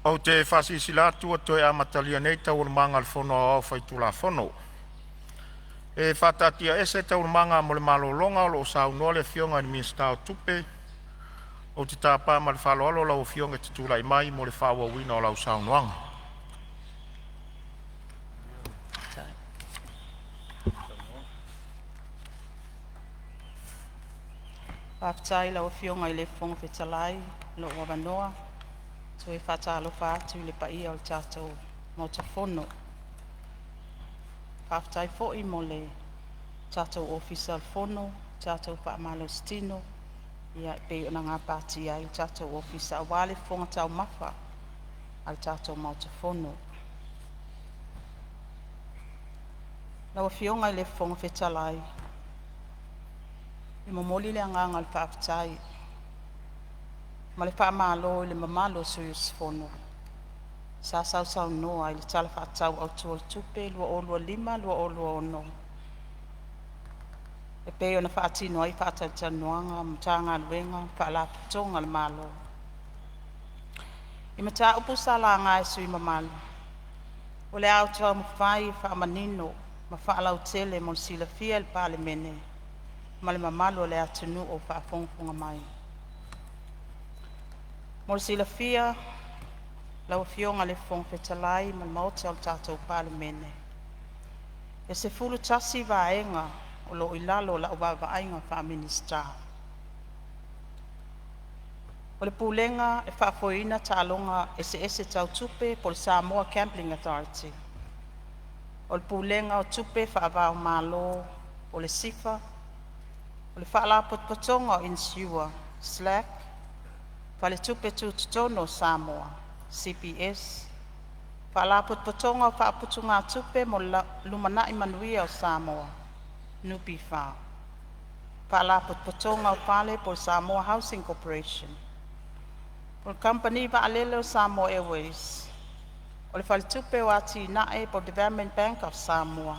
O te whasisila tua toi amatalia nei tau manga al fono au whaitula fono. E whatatia ese tau manga mo le malolonga o lo sau noa le fionga ni minstao tupe. O te tāpā ma le whaloalo lau fionga te tūlai mai mo le whaua wina o lau sau noanga. Whaftai lau fionga I le fonga whetalai, lo wawanoa. So e whatalo whātu le pai o le tātou mo ta fono. Whaftai fōi mo le tātou official fono, tātou whaamalo stino. Ia pe o nga pāti ai tātou official wale fonga tau mawha al tātou mo ta fono. Lau fionga I le fonga whetalai. I momoli le anganga al whaftai. Ma le whaamalo le mamalo suyus fono. Sa sau noa I le tala whaatau au tua tupe, lua o lua lima, lua o lua ono. E pe o na whaatino ai whaatatanuanga, mtanga luenga, whaala putonga le malo. I mata upu sala ngai sui mamalo. O le au tua mawhai whaamanino, ma whaala utele mo sila fia le Palemene. Ma le mamalo le atunu o whaafonga mai. Mo sila fia, lau fionga le fong whetalai ma maote al tātou Palemene. E se fulu tasi vaenga o lo ilalo la uwa vaenga wha minista. O le pulenga e whaafoina tālonga ese tau tupe po le Samoa Camping Authority. O le pulenga o tupe whaavao malo o le sifa. O le whaala potpotonga o insiua, Slack. Whale tupe tutono Samoa. CPS. Whaala potpotonga o whaaputunga tupe mo lumana I manuia o Samoa. Nupi wha. Whaala potpotonga o whale po Samoa Housing Corporation. O company wa alele o Samoa Airways. O le whale tupe o ati nae po Development Bank of Samoa.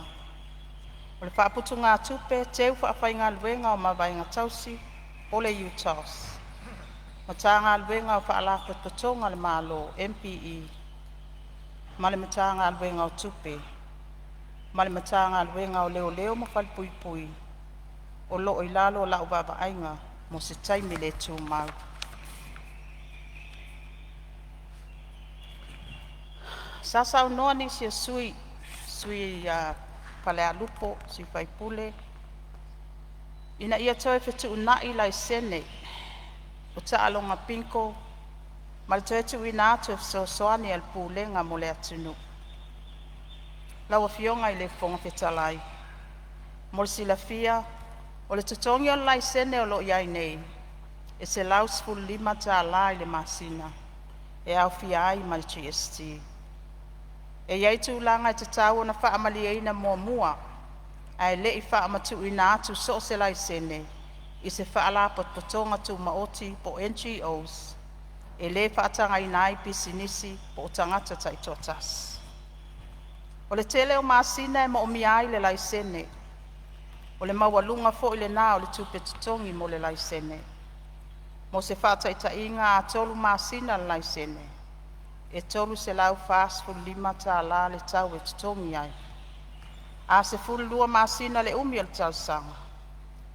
O le whaaputunga tupe teu whaawhainga luenga o mawainga tausi o le UTOS. Matanga luenga o whaala potpotonga le malo MPE. Male matanga luenga o tupe. Male matanga luenga o leo mo whal pui pui. O lo o ilalo la ubaba ainga mo se taimi le tu mau. Sasa unoa ni si sui pale alupo si fai pule. Ina ia toe fetu unai lai sene. O ta alonga pinko, ma le toe tu ina atu so soani al pulenga mo le atunu. Lau fionga I le fonga whetalai. Mo sila fia, o le tutongi o lai sene o lo iai nei. E se laus ful lima ta lai le masina. E au fia ai ma le GST. E iai tu langa I te tau na wha amali eina mua. Ai le I wha amatu ina atu so se lai sene. I se whaala potpotonga tu maoti po NGOs. E le whaatanga I nai pisinisi po tangata taitotas. O le tele o masina e mo omiai le laisene. O le mawalunga fo I le nā o le tupe tutongi mo le laisene. Mo se whaataita inga a tolu masina le laisene. E tolu se lau fast full lima ta la le tau e tutongi ai. A se full lua masina le umi o le tau sanga.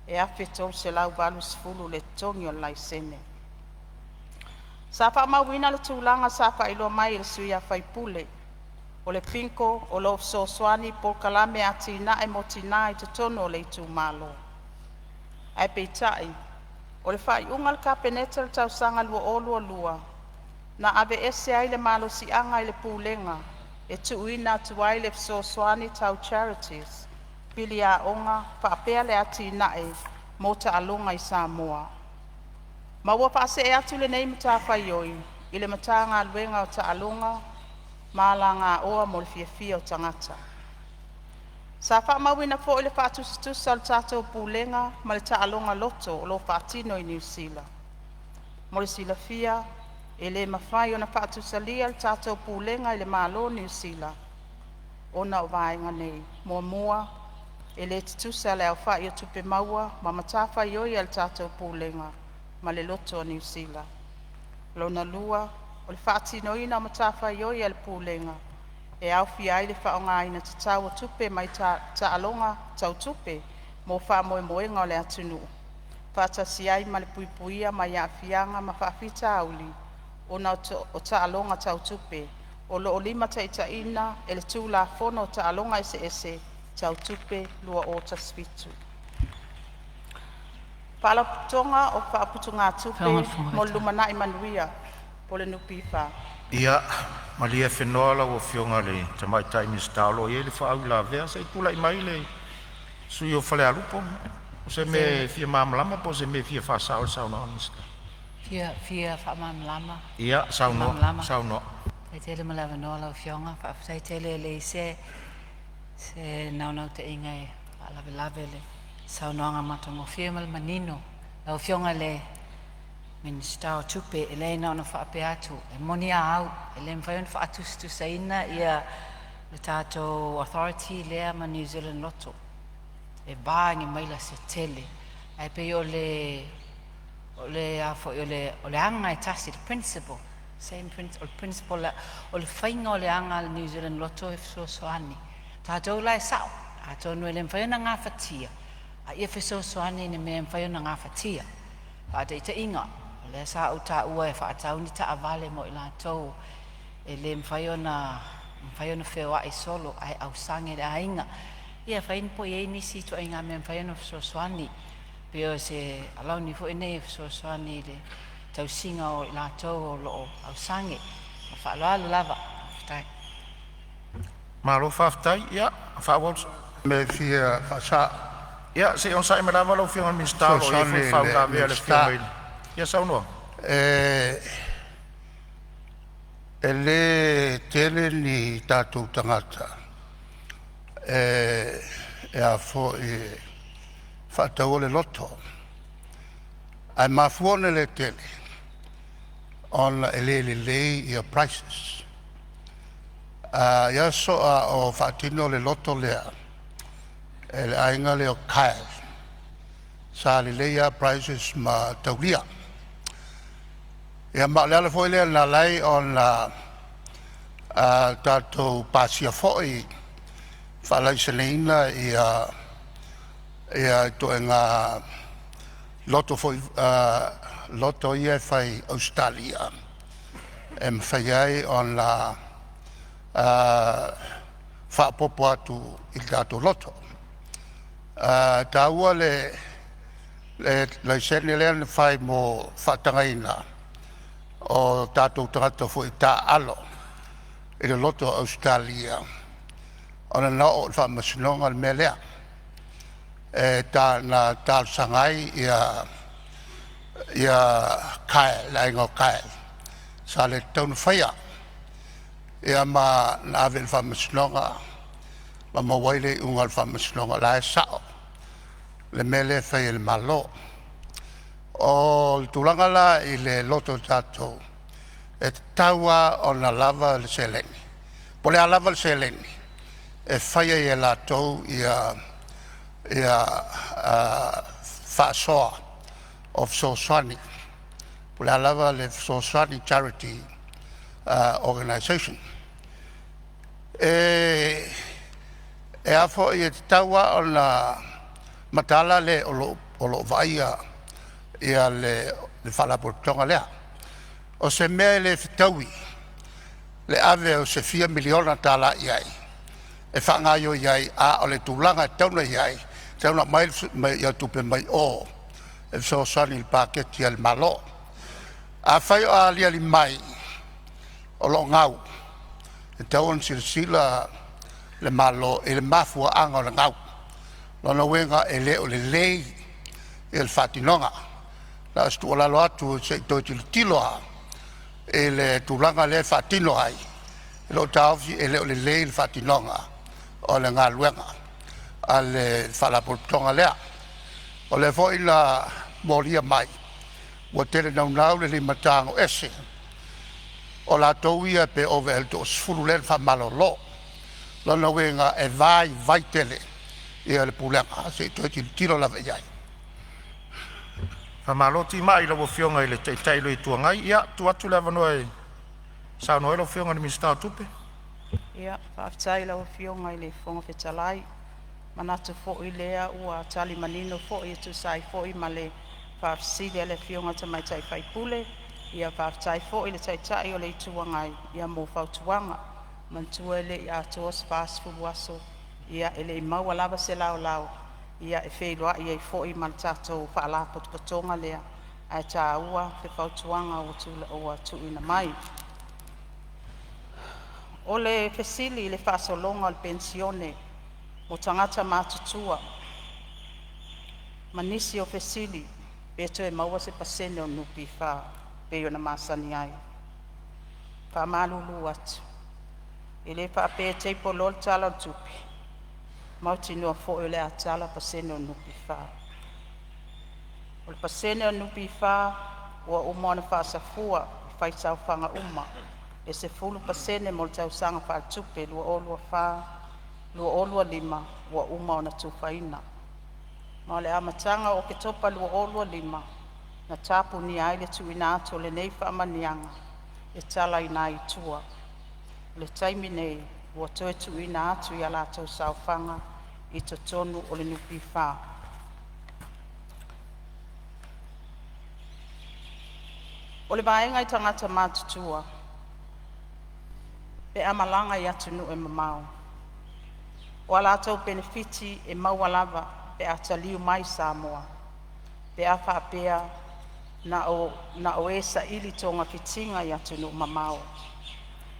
E afe tolu se lau valu sifulu le tutongi o le laisene. Sa wha mawina le tūlanga sa wha ilo mai le sui a whai pule. O le pinko o lo so swani po kalame a tina e mo tina I te tono le tu malo. Ai peitai, o le whai ungal ka peneta le tau sanga lua o lua. Na ave ese ai le malo si anga I le pulenga. E tu uina tu ai le so swani tau charities. Pili a onga wha apea le a tina e mo ta alonga I Samoa. Ma ua whaase e atu le nei mata whaioi, I le mata ngā luenga o ta alonga, mala ngā oa mo le fia o tangata. Sa wha mawina fo I le whaatustusa o le tātou pūlenga, ma le ta alonga loto o lo whaatino I New Zealand. Mo le sila fia, e le mawhai o na whaatusalia le tātou pūlenga I le malo New Zealand. Ona o vaenga nei, mua, e le tutusa le au whai o tupe maua, ma mata whaioi al tātou pūlenga. Ma le loto o New Zealand. Lona lua, O le whaatinoina ma tāwhai oi al pūlenga. E au fi ai le whaonga ina te tau tupe mai ta alonga tau tupe mo wha moe moenga o le atunu. Whaatasi ai ma le puipuia ma ia fianga ma whaafita auli ona o ta alonga tau tupe. O lo o lima ta ina e le tū la fono ta alonga ese tau tupe lua o ta sfitu. Palaputonga o whaaputunga tupe mo lumana i manuia po le nupifa. Ia, malia whenua la o whionga le tamai taimi stalo i le whaau la vea se tula i mai le sui o whale alupo. O se me fia mamalama po se me fia whaasao le sauna anista. Fia whaamamlama. Ia, sauno. Ai tele malawa noa lau whionga, whaaftai tele le se naunau te inga e lawe le saunoanga matongo fia mal manino. Lau whionga le min stau tupe e le nauna whaape atu. E moni a au, e le mwhaion whaatustu saina ia le tātou authority lea ma New Zealand Lotto. E bāngi maila se tele. Ai pe o le anga e tasi, le principle. Same principle, o le whainga o le anga le New Zealand Lotto e soani. Tātou lai sao, tātou nui le mwhaion a ngā whatia. A ia soani ne me mwhaion a ngā whatia. Pāta i te inga. Le sa o ta ua e whaatau ni ta avale mo i la tau e le mwhaiona whewa i solo ai au sange le ainga. Ia whain po i nisi to inga me mwhaiona soani. Pio se alau ni fo i nei soani le tau singa o i la tau o loo au sange. Whaaloalo lava. Whtai. Malo whaftai, ia, whaawals. Me fia whaasa. Ia, se on sa i marawa lau whionga mi stalo i fo whau ka vea le whionga. Ia saunoa. E le tele ni tātou tangata. E a fo i whaatau le loto. Ai mafuone le tele. On le i a prices. Ia soa o whaatino le loto lea. E le ainga le o kael. Sa le a prices ma taulia. Ia ma'leala foi lea na lai o na tātou pāsia foi whalai seleina ia toe ngā loto foi loto ia whai Australia e mwhai ai o na whaapopo atu i tātou loto. Tā ua le sene lea na whai mo whatangaina o tātou tangata fo i tā alo i le loto Australia. O na nao o whamasinonga le mea lea. E tā na tāl sangai ia kael, lainga o kael. Sa le tauna whaia. Ia ma na ave le whamasinonga, ma mawaile unga le whamasinonga la e sao. Le mea lea whaia le malo. O le tūlanga la i le loto tātou e taua o na lava le seleni. Po le a lava le seleni e whaia i e lātou ia whaasoa of Soswani. Po le a lava le Soswani Charity Organisation. E afo i e taua o na matala le o lo vaia ia le whalapotonga lea. O se mea le fitaui, le ave o se 4 miliona tala iai. E whangaio iai a o le tūlanga tauna iai, tauna mai ia tupe mai o, e so sani il paketi al malo. A whai o a lia li mai, o lo ngau, e tauan sila le malo, e le mafua anga o le ngau. Lona wenga e le o le lei, e le whatinonga. La stu la lo atu se to tiloa e le tulanga le fatino ai lo taufi e le le fatinonga o le ngaluenga ale fala portonga lea o le foi la moria mai o tele nau le matango ese o la toia pe over to sfululen fa malolo lo no venga e vai tele e le pulanga se to tilo la veiai. Maloti mai la whionga i le teitai i tuangai, ia, tu atu lewa noe Sa no elo fionga ni Mr. Tupe. Ia, whaaftai lau fionga i le whonga whetalai. Manatu fo i lea ua tali manino fo i tu sai fo i ma le whaafsili le fionga ta mai tai whaipule. Ia whaaftai fo i le tai tai o le ituangai. Ia mō whautuanga. Mantua ele i atoas fast food waso. Ia ele i maua lava se lao lao. Ia e wheiloa ia i fo i ma tato whaala potopotonga lea. Ai tā ua te whautuanga o tu ina mai. O le fesili le whaasolonga o le pensione, mo tangata mātutua, manisi o fesili, beto e maua se pasene o nupi wha, peo na masani ai. Wha malulu atu. I le wha pe teipo lol tala o tupi, mauti nua fo e le atala pasene o nupi wha. O le pasene o nupi wha, ua umona wha safua, whaitau whanga uma, e se fulu pasene mo le tausanga wha tupe, lua olua wha, lua olua lima, ua uma o na tuwhaina. Ma le amatanga o Oketopa lua olua lima, na tapu ni aile tuina ato le nei wha amanianga, e tala ina i tua. Le taimi nei, ua toe tuina atu i ala tau saufanga, i to tonu o le nupi wha. O le vaenga i tangata mātutua, pe amalanga i atunu e mamau. O ala tau benefiti e maualava pe ataliu mai Samoa. Pe a whaapea na o esa ili tonga fitinga i atunu mamau.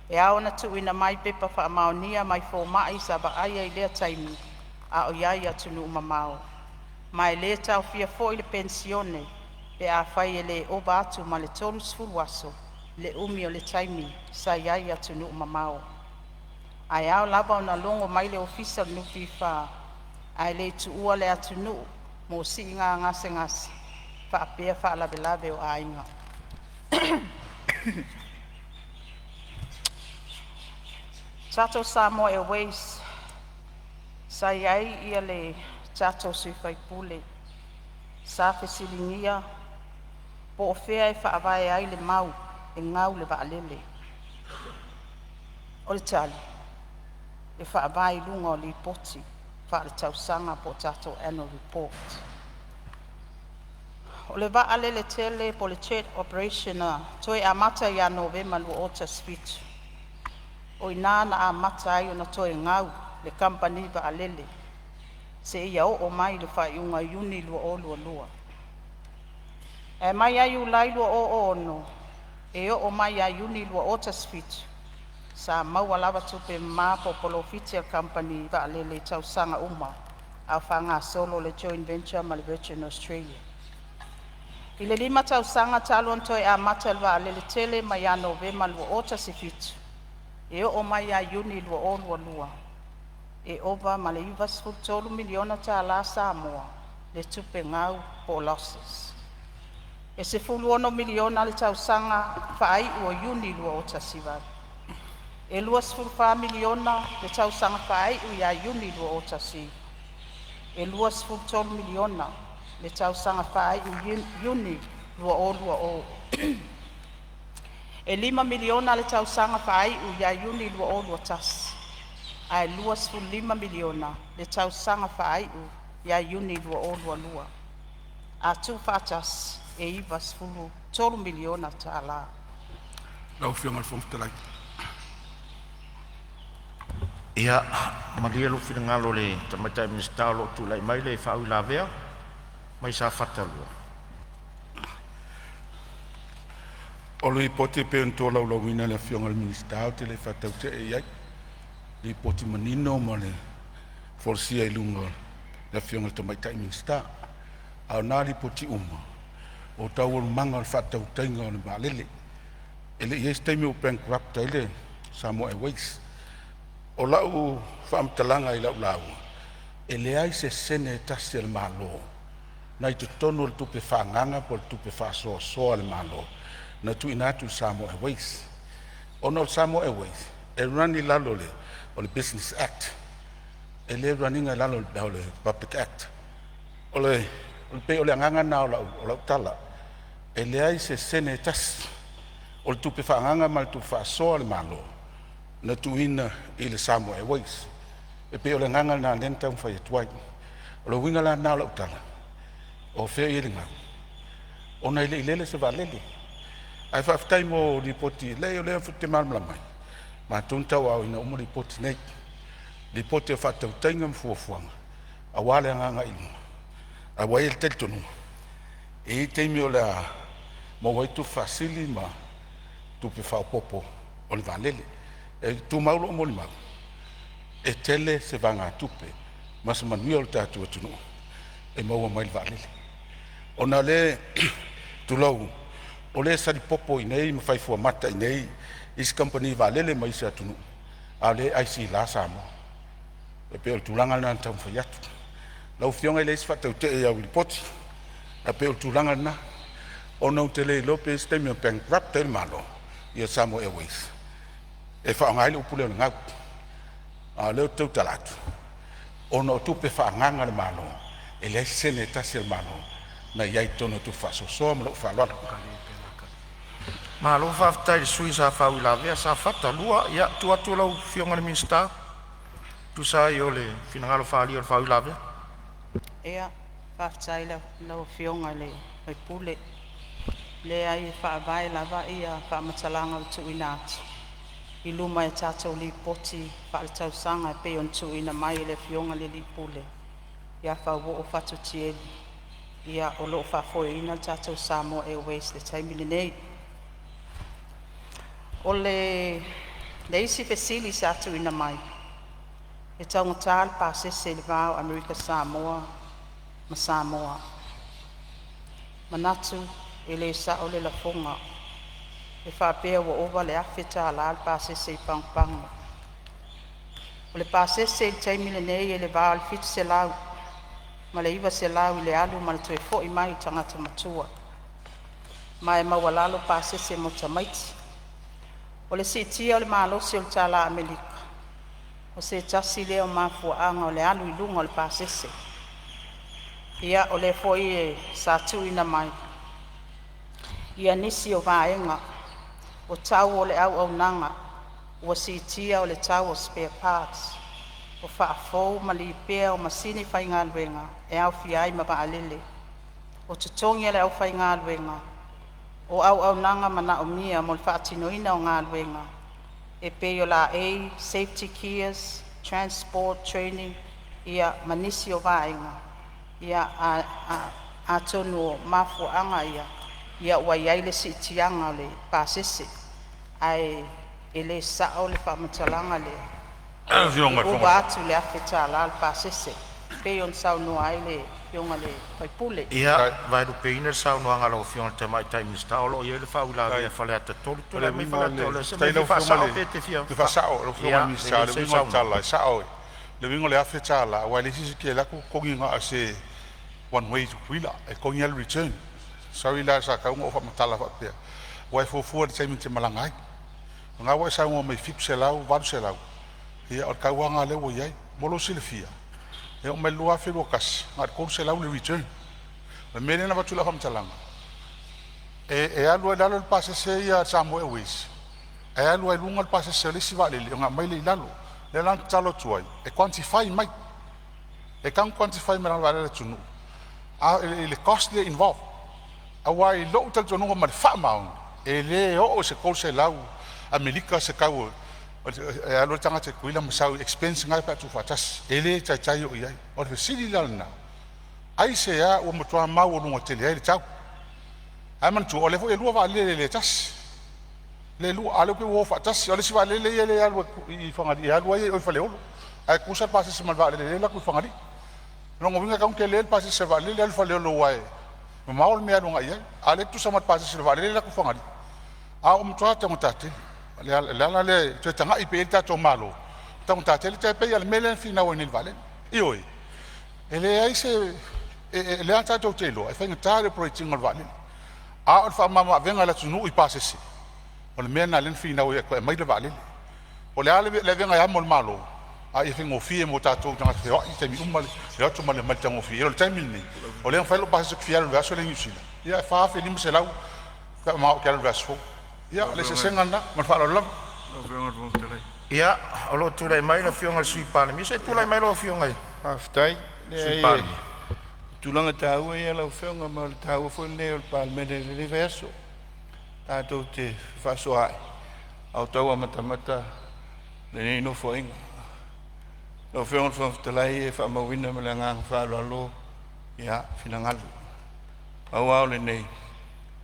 E ao na tuina mai pepa whaamaonia mai fō mai sa ba aia i lea taimi a o iai atunu mamau. Mai lea tau fia fo i le pensione pe a whai e le oba atu ma le tolu sfuluaso le umi o le taimi sa iai atunu mamau. Ai ao lava o na longo mai le ofisa nupi wha, ai le tu ua le atunu mo si inga ngase ngase, wha apea wha lawe lawe o ainga. Tato Samoa Airways, sa iai ia le tato sui whaipule, sa whesilingia, po o whea e whaavai ai le mau, e ngau le waalele. O le tali, e whaavai lunga o li poti, wha le tausanga po tato annual report. O le waalele tele po le chat operationa, toi amata ia Novema lua ota spitu. O ina na amata ai o na toi ngau, le company waalele, se ia o mai le whaiunga iuni lua o lua. E mai ai ulai lua o ono, e o mai ai uni lua ota spitu. Sa maua lava tupe maa po Polofitia Company waalele tausanga uma, au whanga solo le joint venture ma le Virgin Australia. I le 5 tausanga taluan toi a matal waalele tele mai a Novema lua ota sifitu. E o mai ai uni lua o lua. E ova ma le ivas futolu miliona ta la Samoa, le tupe ngau po losses. E se fulu ono miliona le tausanga whaai ua uni lua ota sivat. E luas fulfa miliona le tausanga whaai ua uni lua ota si. E luas fultolu miliona le tausanga whaai uni lua o. E 5 miliona le tausanga whaai ua uni lua o lua tas. Ai luas ful 5 miliona le tausanga whaai ua uni lua o lua. A tu fatas e ivas fulu 3 miliona ta la. Lau whionga le whomtalai. Ia, maria lu fina ngalo le tamatai Mr. Lo tu lai mai le whau la vea, mai sa whatalua. O le poti pe unto lau wina le whionga le minister te le whatau te e iai. Le poti manino ma le forsia i lunga le whionga le tamatai minister. Au nā li poti uma. O tau o manga le whatau tainga o le maalele. Ele ies taimi o bankrupt ele Samoa Airways. O lau whaamtalanga i lau lau. E le ai se sene tasi al malo. Na i tu tonu le tupe whaanganga po le tupe whaasoa soa le malo. Na tu inatu Samoa Airways. O no Samoa Airways. E rani lalo le o le Business Act. E le raninga lalo le Public Act. O le pe o le anganga na o lau tala. E le ai se sene tasi. o le tupe whaanganga ma le tupe whaasoa le malo, na tuina i le Samoa Airways. E pe o le nganga na lenta mwhai atuai, o le winga la nā lau tala, o whea i le ngau. O na ile ilele se valele. Ai whaftai mo ripoti, leo leo fute malmala mai. Ma tuntau au ina umo ripoti nei. Ripoti o whatau tainga mfuafuanga. A wale nganga ilunga. A wai el teltonu. E i teimi o lea mo waitu fasili ma tupe whaupopo o le valele. E tu maulo mo le mau. E tele se vanga tupe. Ma se manuia o le tātua tunu. E maua mai le valele. O na le tulau. O le sari popo i nei, ma fai fua mata i nei. Isi company valele ma isi atunu. A le aisi la Samoa. E pe o tulanga na tau fai atu. Lau fionga i le isi fatau te e au ripoti. A pe o tulanga na. O nau te le Lopez temi o bankrupt te malo. Ia Samoa Airways. E whaongai le upule o ngau. A leo tau talatu. O no tupe whaanganga le malo. E le sene tasi le malo. Na iai tono tu whasosoa ma lo whalwana. Ma lo whaftai le sui sa whau la vea sa whata lua. Ia tu atu lau fionga le minsta. Tu sa i o le finangalo whaali o le whau la vea. Ea, whaftai lau fionga le pule. Le ai whaavai lava ia whaamatalanga o tuina atu. I luma e tātou li poti whaaletau sanga e pe on tuina mai le fionga le li pule. Ia whauwo o whatu tieli. Ia o lo whafoe ina tātou Samoa Airways le taimile nei. O le isi fesili sa atu ina mai. E taunga tāle pāsese le vāo Amerika Samoa ma Samoa. Manatu e le sa o le lafonga. E whapea wa owa le awhita ala al pāsese i pangpanga. O le pāsese le taimile nei e le vāo le fitu se lau. Ma le iwa se lau i le alu ma le toe fo i mai tangata matua. Ma e mawalalo pāsese mo tamaiti. O le sitia o le malosi o le tala Amerika. O se tasi leo mafuaanga o le alu i lunga o le pāsese. Ia o le foi e sa tuina mai. Ia nisi o vaenga. O tau o le au nanga. O sitia o le tau o spare parts. O whaafou ma li pēa o masini whainga luenga. E au fiai ma vaalele. O tutongi le au whainga luenga. O au nanga mana o mia mo le whaatinoina o ngā luenga. E peo la A, safety gears, transport, training, ia manisi o vaenga. Ia a tonu o mafuanga ia waiai le sitianga le pāsese. Ai e le sao le whaamatalanga le. O wātu le awhita la le pāsese. Peo on sau noa ai le fionga le paipule. Ia, vai do peina sau no angalo fionga te mai tai minsta o lo ia le whau la vea whale ata tolu tu le mi whale tole se me whasao pete fia. Le whasao, le fionga minsta, le wingo tala, sao e. Le wingo le awhita la, wai le sisi ke lako kongi ngā a se one way to kuila, e kongi al return. Sawi la sa kaunga o whamatala whapea. Wai fofua le taimi te malangai. Ngā wai sa ngō mai fiku se lau, varu se lau. Ia o kauanga le wo iai, molo sile fia. E o mai lua whero kasi, ngā kou se lau le return. Le mene na watu la whamtalanga. E alua i lalo le pāsese ia Samoa Airways. E alua i lunga le pāsese le siwa lele, o ngā mai le i lalo. Le lang talo tuai, e quantify mai. E kang quantify me rana le tunu. A le cost le involved. A wai lo utal tunu ma le whamaun. E le o se kou se lau, Amerika se kau. E alo tanga te kuila masau expense ngai pa tu fatas ele tai o iai o le sili lana ai se a o motoa mau o lunga tele ai tau ai man tu o le fo e lua va le tas le lua alo ke wo fatas o le si va le ele alo i fangadi alo ai o fale o ai kusa pase se mal va le la ku fangadi no ngo vinga ka un ke le pase se va le alo fale o wai mau me alo ngai ale tu sama pase se va le la ku fangadi a o motoa te motate le te tanga i pe tato malo tong ta te pe al melen fina o nil valen ioi ele ai se le ata to telo ai fenga tare proiting al valen a al fa mama venga la tunu i pasese o le mena len fina o e mai le valen o le ale le venga ya mol malo a i fenga o fie mo tato tanga te o i te mi umal le to mal mal tango fie o le time ni o le fa lo pasese fia le vaso le nyusila ia fa fe lim se lau ka ma o ka le vaso Ia, le se senga na, ma whaalala. Ia, o lo tūlai mai la fionga sui Palemene. Se tūlai mai lo fionga Aftai, sui Palemene. tulanga tāua ia lau whionga ma le tāua fo le o Palemene le lewe aso. Tātou te whasoai. Au taua matamata le nei no fo inga. Lau whionga whawhitalai e whamawina me le ngang whaalalo. Ia, whinangalu. Au au le nei.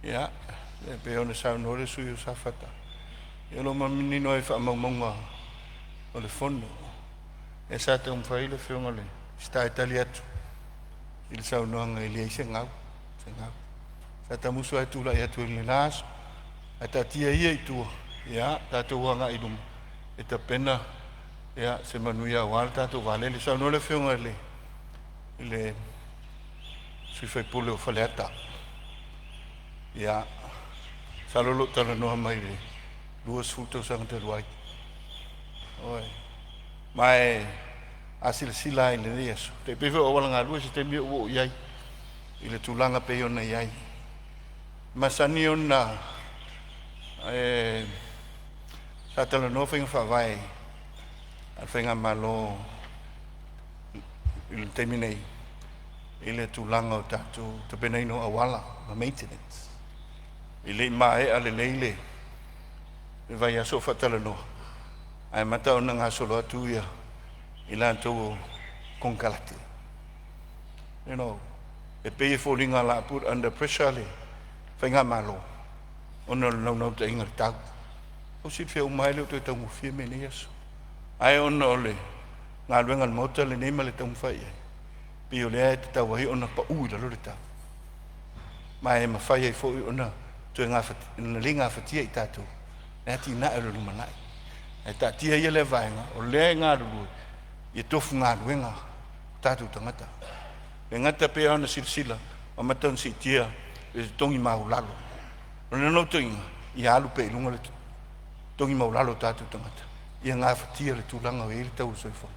Ia, le peona sau nore sui o safata. Ia lo mamini no e whamaunga o le fono. E sa te umwhai le whionga le. Sta itali atu. Il sau noanga i lea i se ngau. Sa ta musu ai tula i atu i le naso. A ta tia ia i tua. Ia, tātou wanga i luma. E ta pena. Ia, se manuia wala tātou wale. Le sau no le whionga le. I le sui whai pule o whaleata. Ia, sa lolo tala noa mai le. Luas futo sang te ruai. Oi. Mai asila sila i le Yesu. Te pewe o wala ngā lua se te mea uo iai. I le tūlanga pe ona iai. Masani ona sa tala no whainga whawai. Al whainga malo i le temi nei. I le tūlanga o tātou. Te penei no awala. Ma maintenance. I le mae ale leile. I vai aso whatala no. Ai mata o na ngā solo atu ia. I lan tō kongkalate. You know, e pei fōringa la put under pressure le. Whainga malo. Ona nau te inga tau. O si whia umai leo te tau mwhia me ne aso. Ai ona ole. Ngā luenga le mota le neima le tau mwhai ai. Pio lea te tau wahi ona pa ui la lore tau. Mai e mawhai ai fōi ona. Tue ngā linga whatia i tātou. Nea ti na ero lumanai. E ta tia ia le vaenga. O lea ngā ruru. I tofu ngā luenga. Tātou tangata. Le ngata pea ona silsila. O mataun si tia. E tongi mau lalo. Rona no toinga. I alu pe ilunga le tongi mau lalo tātou tangata. Ia ngā whatia le tūlanga o e le tau soifo.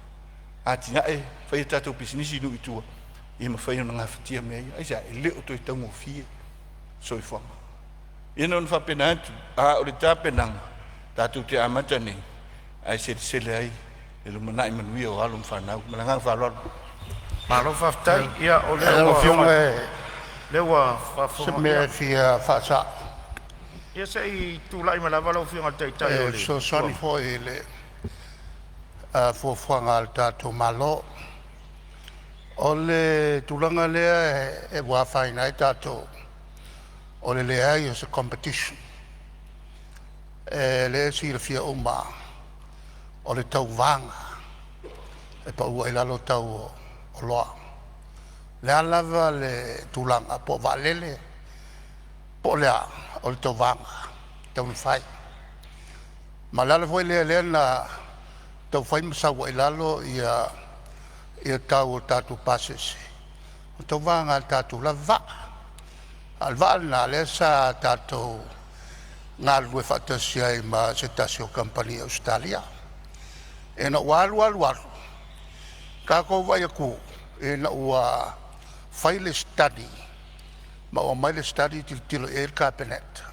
Ati nga e. Whai tātou pisinisi nu i tua. I ma whai ona ngā whatia mea ia. Aisa e leo toi tau mo fie. Soifo. Ia non whapena atu. A o le tāpenanga. Tātou te amata nei. Ai se sele ai. E lo manai manui o alum whanau. Malangang whalolo. Malo whaftai. Ia o E lo fionga lewa se mea fia whasa. Ia se i tūlai ma lawa lau fionga te itai o le. So soni fo i le fuafuanga al tātou malo. O le tūlanga lea e wawhaina i tātou. O le lea i o se competition. E le si le fia uma. O le tau vanga. E pa ua i lalo tau o loa. Le alava le tūlanga po valele. Po lea o le tau vanga. Tau ni whai. Ma lalo foi lea na tau whai masawa i lalo ia tau o tātou pasese. O tau vanga al tātou la va. Al va na le sa tātou ngā lue whatasia i ma se tasi o Company Australia. E na walu. Ka kou vai a ku. E na ua whaile study. Ma ua maile study tilo e cabinet.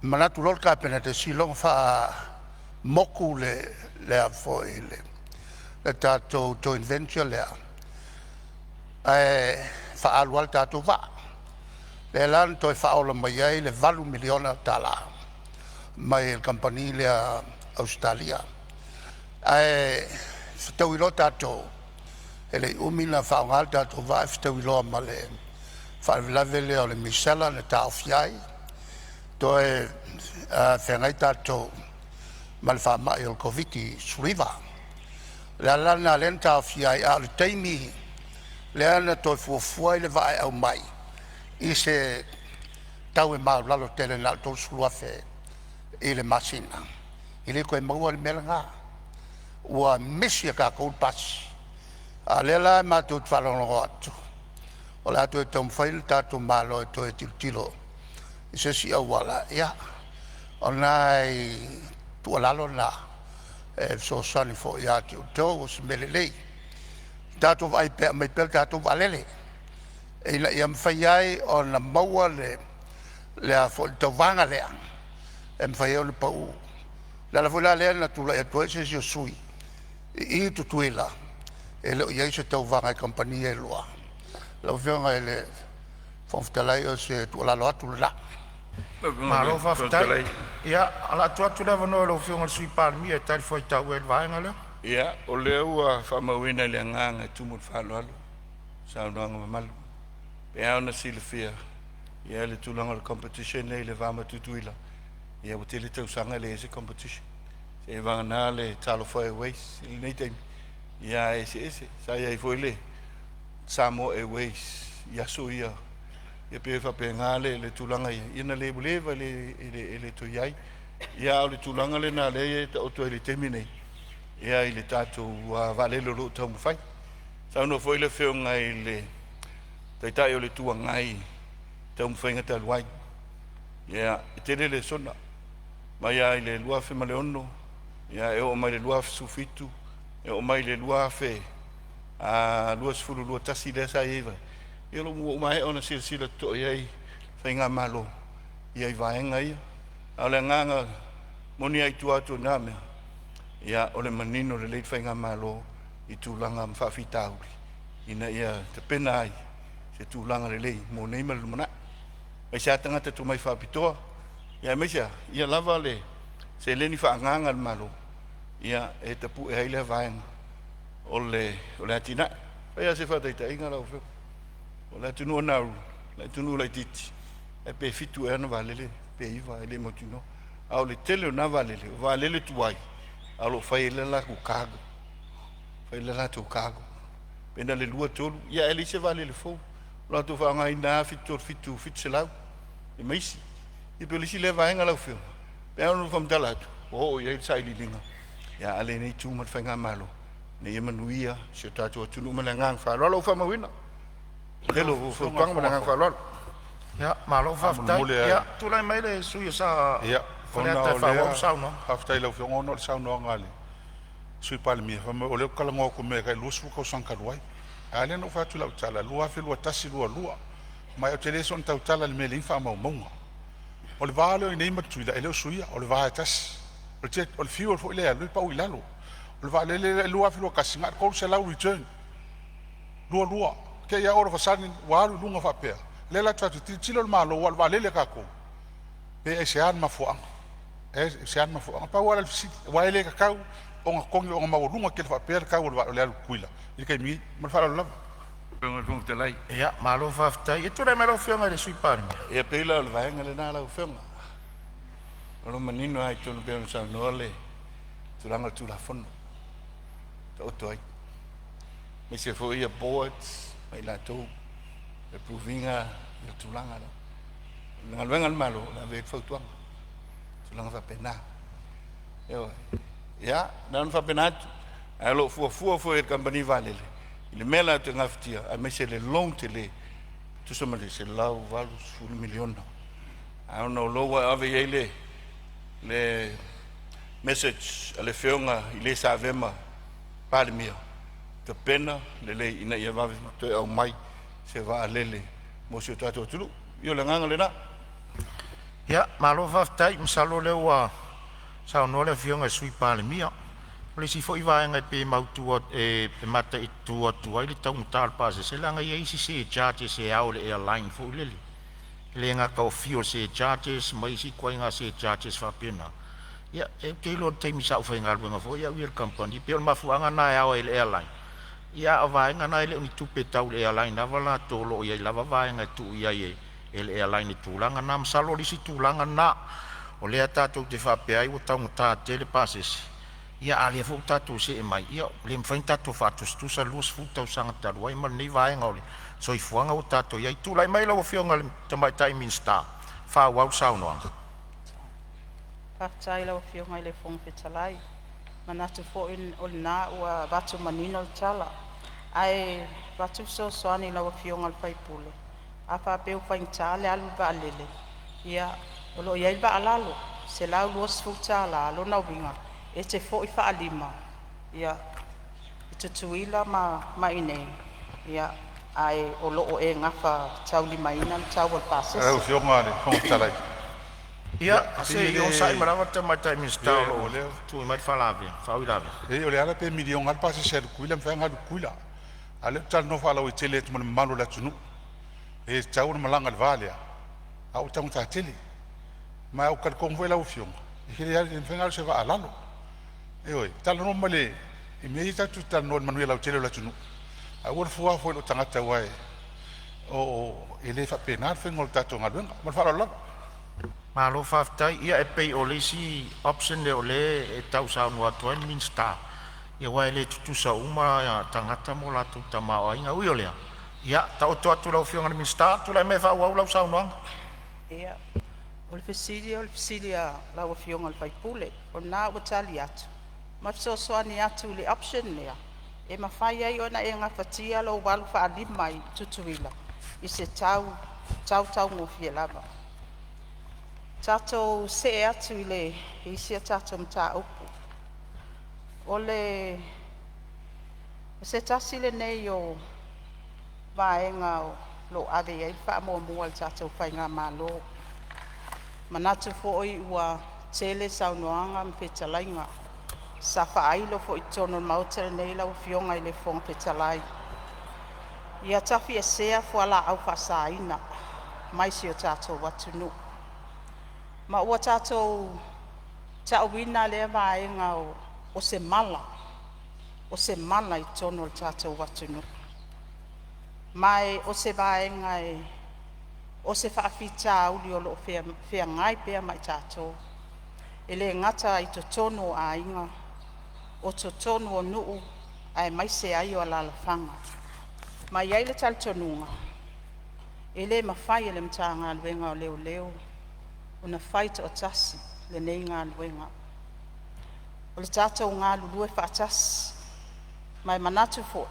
Manatu lor cabinet e silong wha moku le a foi le tātou joint venture lea. E wha alual tātou va. Le lan toi whaola mai ai le 2 miliona tala. Mai il company lea Australia. Whatau ilo tātou. E le umina whaongal tātou vai whatau ilo ma le whaelave lea o le misela le tāo fiai. Toi whengai tātou ma le whamai o COVID suriva. Le alana len tāo fiai a le teimi le ana toi fuafuai le vai au mai. I se tau e mau lalo tele nal tol sulua fe i le masina. I le koe maua le mele ngā. Ua misi a ka koul pasi. A le la e mātou t'whalongo atu. O le atu e tau mwhaile tātou mālo e toi tilo. I se si au wala. Ia. O nai tua lalo na. E so sani fo i ati o tau o se mele lei. Tātou vai pe mai pel tātou valele. E la ia mwhai ai o na maua le a fo tau vanga lea. e mwhai o le pau. La fula lea na tula e toi se sui. I tu tuila. E leo iai se tau vanga e kompania e loa. Lau whionga e le whomftalai o se tuala loa tula. Malo whaftai. Ia, ala tuatu lewa no lo whionga sui Palemene e tari foi tau e vaenga leo. Ia, o leo a whamawina le nganga tumut whaloalo. Saunoanga mamalu. Pe au na silafia. Ia le tulanga le competition le vama tutuila. Ia o tele tau sanga le ese competition. Se vanga na le talo foi ways. Il nei taimi. Ia ese. Sa ia i foi le. Samo e ways. Ia so ia. Ia pe ngale le tulanga ia. Ia na le buleva le to iai. Ia o le tulanga le na le o to le terminei. Ia i le tatou valelo lo tau mawhai. Sa no foi le whionga i le taitai o le tuangai tau mwhainga te aluai. Ia, i tere le sona. Mai ai le lua whi male ono. Ia, e o mai le lua sufitu. E o mai le lua whi. Lua sifuru lua tasi le sa iwa. Ia lo mua mai ona sila to iai whainga malo. Ia i vaenga ia. A le nganga moni ai tuatu na mea. Ia, o le manino le leit whainga malo i tūlanga mwhawhitauri. Ina ia te pena ai. Se tūlanga le lei, mō neima le lumana. Mai se atangata tu mai whapitoa. Ia mesia, ia lava le, se leni whaanganga le malo. Ia e tapu e haile vaenga. O le atina. Ia se whataita inga lau whio. O le atunu anaru, le atunu lai titi. E pe fitu e ana valele, pe iwa e le motuno. Au le tele o na valele, o valele tuai. Au lo whaile la ku kago. Whaile la tu kago. Pena le lua tolu, ia e li se valele fou. La tu whaanga ina fitu se lau. E maisi. I pe lisi le vaenga lau whio. Pea anu whamtala atu. O ia i sa ili linga. Ia ale nei tū mat whainga malo. Nei emanuia, se tatu atunu mana ngang whalolo. Lau whamawina. Lelo, whanga mana ngang whalolo. Ia, malo whaftai. Ia, tūlai mai le sui sa... Ia, whanea tai whawau sauno. Whaftai lau whiongo no le sauno ngale. Sui Palemene, o leo kalango ko me kai lusu ko sankaruai. Ale no fatu lau tala, lua fe lua tasi lua. Mai o teleson tau tala le mele infa maunga. O le vale o i neima tuila, e leo suia, o le vae tasi. O le fiu o le alui pau i lalo. O le vale le lua fe lua kasinga, kou se lau return. Lua. Ke ia ora fasani, waru lunga whapea. Lela tatu, tilo le malo, wal vale le kako. Pe e se an mafuanga. Pau ala le fisiti, waele kakau, o nga kongi o nga maurunga ke le whapea le kau o le alu kuila. I kai mi, ma whala lava. Whonga te lai. Ia, malo whaftai. E tūrei mai lau whionga le sui Palemene. Ia peila o le vaenga le nā lau whonga. O lo manino ai tonu pēnu sa noa le. Tūranga tūla whono. Ta oto ai. Me se fo ia boards, mai la tau. E pruvinga, ia tūlanga la. Nga luenga le malo, la vek whautuanga. Tūlanga whapena. Ia, nānu whapena atu. Ai lo fua e company valele. Le mela te ngaftia, a me se le long te le. Tu so male se lau valu sul miliona. Ai no lo wa ave ele le message ale feonga ile sa vema Palemene. Te pena le ina ia va te au mai se va lele mo se tato tulu. Io le nganga le na. Ia, malo whaftai, msalo lewa sao no le whionga sui Palemene. Le si foi vaenga pe mautua e mata i tua ai le tau mutal pase se langa ia isi se charges se au le airline fo le nga ka fio se charges mai si koinga se charges fa pena ia e ke lo te mi sa fa ngal nga fo ia wir company pe ma fuanga na au le airline ia vaenga na le ni tu pe tau le airline na vala to lo ia lava vaenga tu ia e le airline tu langa nam salo li si tu langa na o le ata to te fa pe ai o tau muta tele passes. Ia ali fo tatu se mai ia le mfain tatu fatu stu sa lus fu tau sanga taru ai mal nei vai ngoli so i fuanga o tatu ia tu lai mai lo fionga te mai tai min sta fa wau sau no Pa tai lo fionga le fong petalai manatu fo in olna wa batu manino tala ai batu so soani lo fionga al pai pule apa pe fa in tale al valele ia lo ia ba alalo se la lus fu tala lo na winga e te fo i whaalima, ia, i te tuila ma inei, ia, ai o loo e ngawha tau lima ina, tau al pases. Au whionga ne, honga talai. Ia, se i o sai marava te mai tai mistalo. Tu mai falavi, fauilave. E o le ala pe milion al pasi ser kuila mfenga kuila. Ale tal no fala o tele tu malu la tunu. E tau malanga valia. Au tau ta tele. Ma o kal kong vela o fiong. E kile ale mfenga se va alalo. E oi, tal no male. E me ita tu tal no manuela o tele la tunu. A o fua foi o tangata wai. O ele fa penar fengol tato ngalwenga. Ma fala la. Ma lo faftai ia e pei o le si option le o le e tau sa no atoa min sta. Ia wai le tutu sa uma ya tangata mo la tu tama o inga ui o lea. Ia ta o toa tu lau fionga min sta tu la me fa wau lau sa unoanga. Ia, o le fesili a lau a fionga le faipule, o nā ua tali atu. Ma fisosoani atu le option lea. E mawhai ai ona e ngā fatia lau walu wha alima i tutuila. I se tau ngofie lava. Tato se e atu i le isia tato mta upu. O le se tasi le nei o vaenga o lo ave e wha mua mua le tato whainga malo. Manatu fo'i ua tele saunoanga mpetalainga. Sa whaailo fo'i tono mautere nei lau fionga i le fonga petalai. Ia tafi e sea fuala au whasaina. Maisi o tato watunu. Ma ua tātou wina lea vaenga o se mala. O se mala i tono le tātou watunu. Mai o se vaenga o se whaafita auli o loo whea ngai pea mai tātou. E le ngata i to tono a inga. O to tono o nuu ai mai se ai o alalafanga. Mai ai le tal tonunga. E le mawhai e le mtanga alwenga o leo leo. Una fight o tasi le nei ngā luenga. O le tātou ngā lulue whaatasi. Mai manatu fo.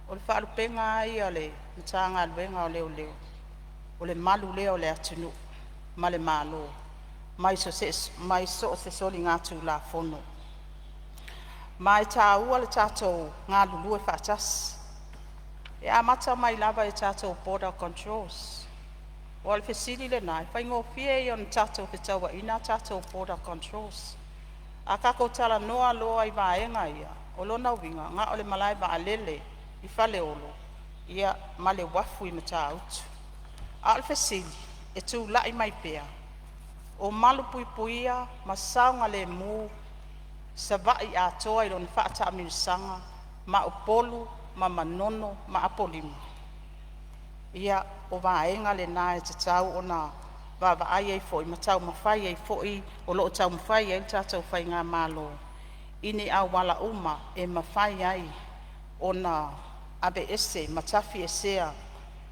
O le whaalupenga ai o le mta ngā luenga o leo leo. O le malu leo le atunu. Ma le malo. Mai so se soli ngā tū la fono. Mai tā ua le tātou ngā lulue whaatasi. E amata mai lava e tātou border controls. O le fesili le nai, whai ngō fie i on tātou whitaua ina tātou border controls. A kako tala noa loa i vaenga ia, o lona winga, ngā ole malai va alele i whale olo, ia male wafu i mata autu. A le fesili, e tū lai mai pea, o malu pui puia, ma saunga le mū, sa vai a toa i lona whaata amirisanga, ma upolu, ma manono, ma apolimu. Ia o vaenga le nā e te tau o nā vavaai ei fo'i, ma tau mawhai ei fo'i, o loo tau mawhai ei tātou whai ngā mālo. Ini au wala uma e mawhai ai o nā abe ese, matafi esea,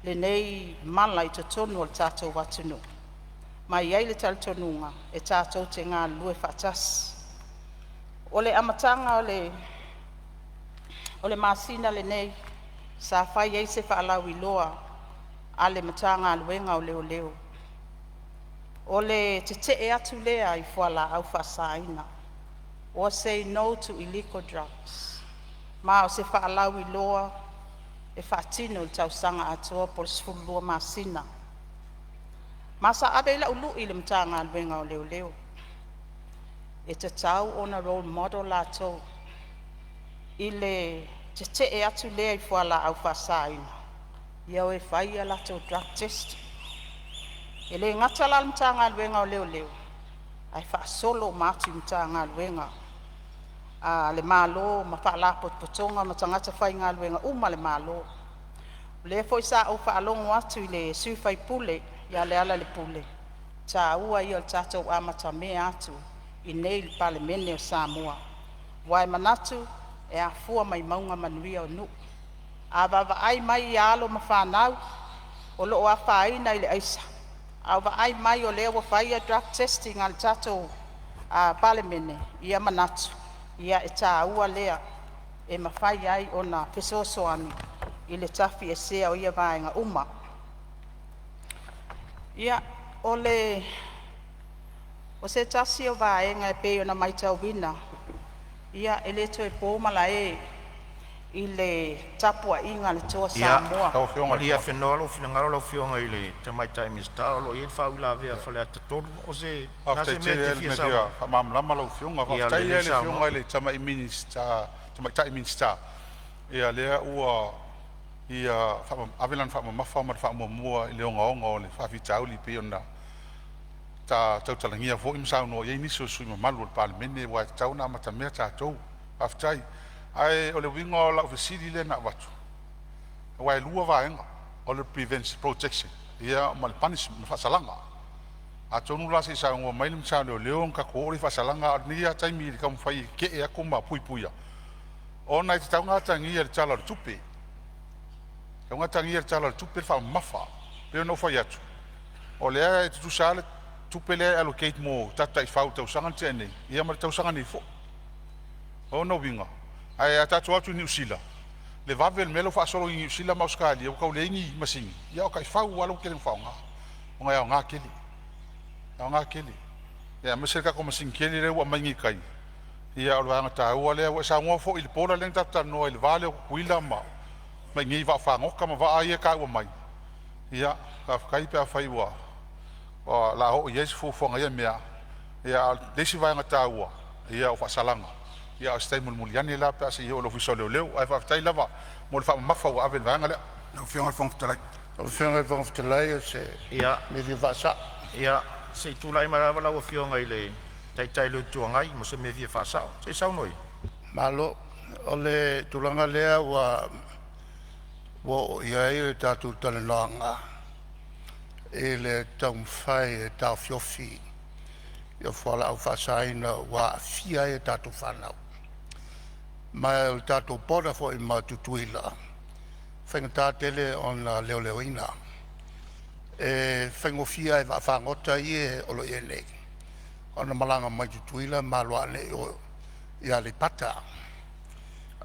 le nei mala i te tonu o le tātou watunu. Mai ei le tal tonunga e tātou te ngā lue whaatasi. O le amatanga o le masina le nei, sa whai ei se whaalau i loa, ale matanga aluenga o leo leo. O le te e atu lea i fuala au whasaina. O say no to illegal drugs. Ma o se whaalau i loa e whaatino i tausanga atua por sfulua masina. Ma sa abeila ulu i le matanga aluenga o leo leo. E te tau ona role model lato. I le te e atu lea i fuala au whasaina. Ia o e whai ala tō drug test. E le ngata la mta ngā luenga o leo leo. Ai wha solo mātu mta ngā luenga. Le mālo, ma wha la potonga, ma tangata whai ngā luenga, uma le mālo. Le fo isa o wha alongo atu i le sui whai pule, ia le ala le pule. Tā ua i o tātou amata me atu, i nei le Palemene o Samoa. Wai manatu, e a fua mai maunga manuia o nu. A wawa ai mai i alo ma whanau, o loo a whaina i le aisa. A wawa ai mai o leo wa whaia drug testing al tato a Palemene, ia manatu, ia e tā ua lea, e ma whai ai o na pesosoani, i le tafi e sea o ia vaenga uma. Ia, o se tasi o vaenga e peo na maitau wina, ia e leto e pōmala i le tapua inga le toa Ia, Samoa. Tau whionga le Maria whenua lo whina ngaro lo whionga i le te mai tai mista o lo i whau la vea whale ata toru o se nase me te fia sau. Whamamlama lau whionga. Whaftai le whionga i le tamai minista, tamai tai minista. Ia lea ua ia awelan whamamafa ma whamamua i le onga o le whawhitau li peona. Ta tautalangia fo imsau no ye ni so sui mamalu le Palemene wa tau na mata mea tātou. Whaftai. Ai o le winga o la ofisiri le na watu. Wai lua vaenga o le prevention protection. Ia ma le punishment ma whasalanga. A tonu la se sa ngua mailum sa leo ka ko ori whasalanga ni a taimi i kam whai ke e ako ma pui puia. O nai te taunga tangi e tala le tupe. Taunga tangi e tala le tupe wha mafa. Peo no whai atu. O lea e tu sa le tupe le allocate mo tata i whau tausanga tēnei. Ia ma le tausanga ni fo. O no winga. Ai a tatu atu ni usila. Le vavel melo fa solo in usila ma Australia o ka lengi masingi. Ia o kai whau walo ke le whaunga. O ngai o ngā keli. O ngā keli. Ia mesel ka ko masingi keli le ua maingi kai. Ia o luanga ta ua le o sa ngofo il pora le tata no il vale o kuila ma. Mai ngi va whangoka ma va ia ka ua mai. Ia ka kai pe a whai ua. O la ho yes fu fonga ia mea. Ia desi vai ngata ua. Ia o whasalanga. Ia o stai mulmuliani la pe asa ia o lo fiso leo. Ai whaftai lava. Mo le whamamafa ua avel vanga le. No whionga whangwhtalai. O whionga whangwhtalai se Ia, me vi vasa. ia, se tūlai marawa lau o whionga i le taitai leo tuangai, mo se me via whasao. Se sau noi? Malo, o le tulanga lea wa ia e tātou tale noanga. E le taum whai e tau whiofi. Ia whala au whasaina wa fia e tātou whanau. Mai o tātou poda fo i matutuila. Whainga tele o na leo leo ina. E whaingo fia e whangota i e olo i e nei. O na malanga mai tutuila ma loa ne o ia le pata.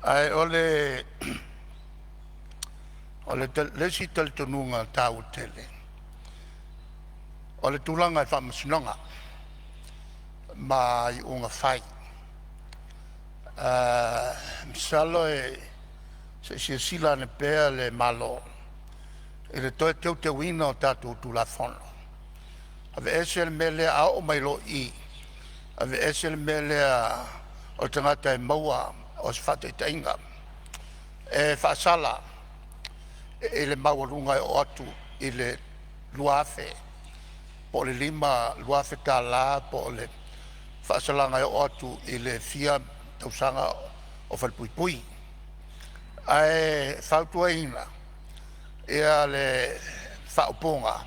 Ai o le lesi tele tonunga tau tele. O le tulanga e whamasinonga. Ma i unga whai. Misalo e se sila ne pea le malo. E le toe teu te wina o tātou tu la fono. Ave ese le mele a o mailo i. Ave ese le mele a o tangata e maua o se whate i tainga. E whaasala e le maua runga o atu i le luafe. Po le lima luafe tā la po le whaasalanga o atu i le fia tausanga o whalpuipui. Ai whautua ina, ia le whauponga,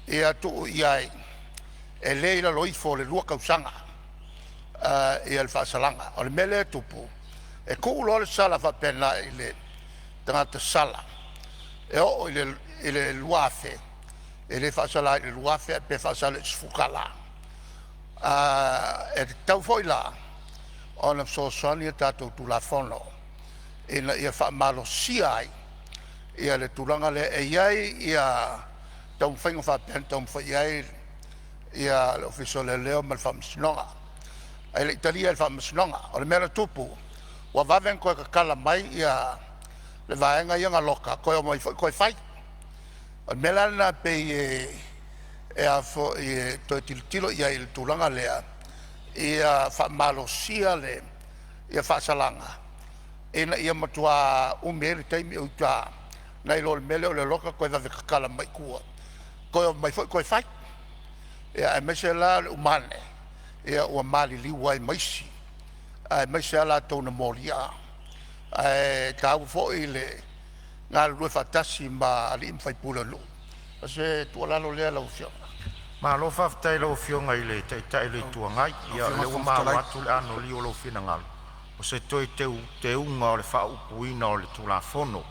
ia tuu iai, e leila loifo le lua kausanga, ia le whaasalanga, o le mele tupu, e kuulo le sala whapena i le tangata sala, e o i le luafe, e le whaasala i le luafe, pe whaasala i sfukala. E te tau foi la, o na soasani e tātou tu la fono, ina ia whaamalo siai, ia le turanga le e iai, ia tau whaingo whapen, tau whai iai, ia le ofiso le leo ma le whamasinonga. E le italia le whamasinonga, o le mera tupu, wa waven koe ka kala mai, ia le vaenga ia ngaloka, koe o mai koe whai. O le mera na pe e a fo e to tilo ia il tulanga lea ia fa malosia le ia fa salanga ina ia matua umeri taimi uta nei lo mele o le loka ko va kala mai kua ko mai foi ko fai ia e mesela umane ia o mali liwai maisi ai mesela to na moria ai tau fo ile ngal lu fatasi ma ali fai pula lu se tu la lo le la ufio Ma lo whaftai lo whionga i le taitai le tuangai, ia le ua maa watu le ano li o lo whinangal. O se toi te unga o le whaupuina o le tula fono.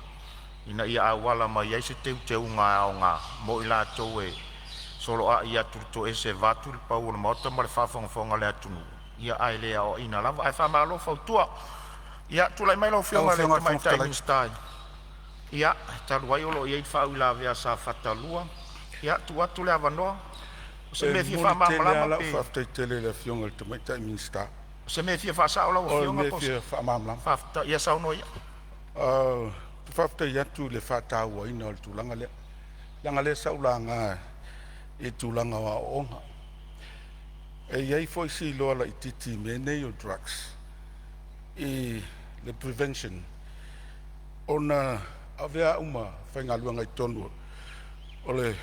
Ina ia awala mai ai se te unga o ngā, mo i la tau e solo a ia turto e se vatu le pau o le maota ma le whawhongafonga le atunu. Ia ai lea o ina lava, ai whamaa lo whautua. Ia tulai mai lo whionga le te mai taimi stai. Ia, taluai o lo iei whau la vea sa whatalua. Ia, tu atu le avanoa. Se me fia fa mamla pe fa tele le fiong el tomai tai minsta se me fia fa sa ola o fiong me fia fa mamla fa ya sa no ya Whafta i atu le whātāua ina o le tūlanga lea. Langa lea saulanga e tūlanga wa onga. E iei foi si loa la i titi me nei o drugs. I le prevention. Ona avea uma whaingaluanga i tonu o le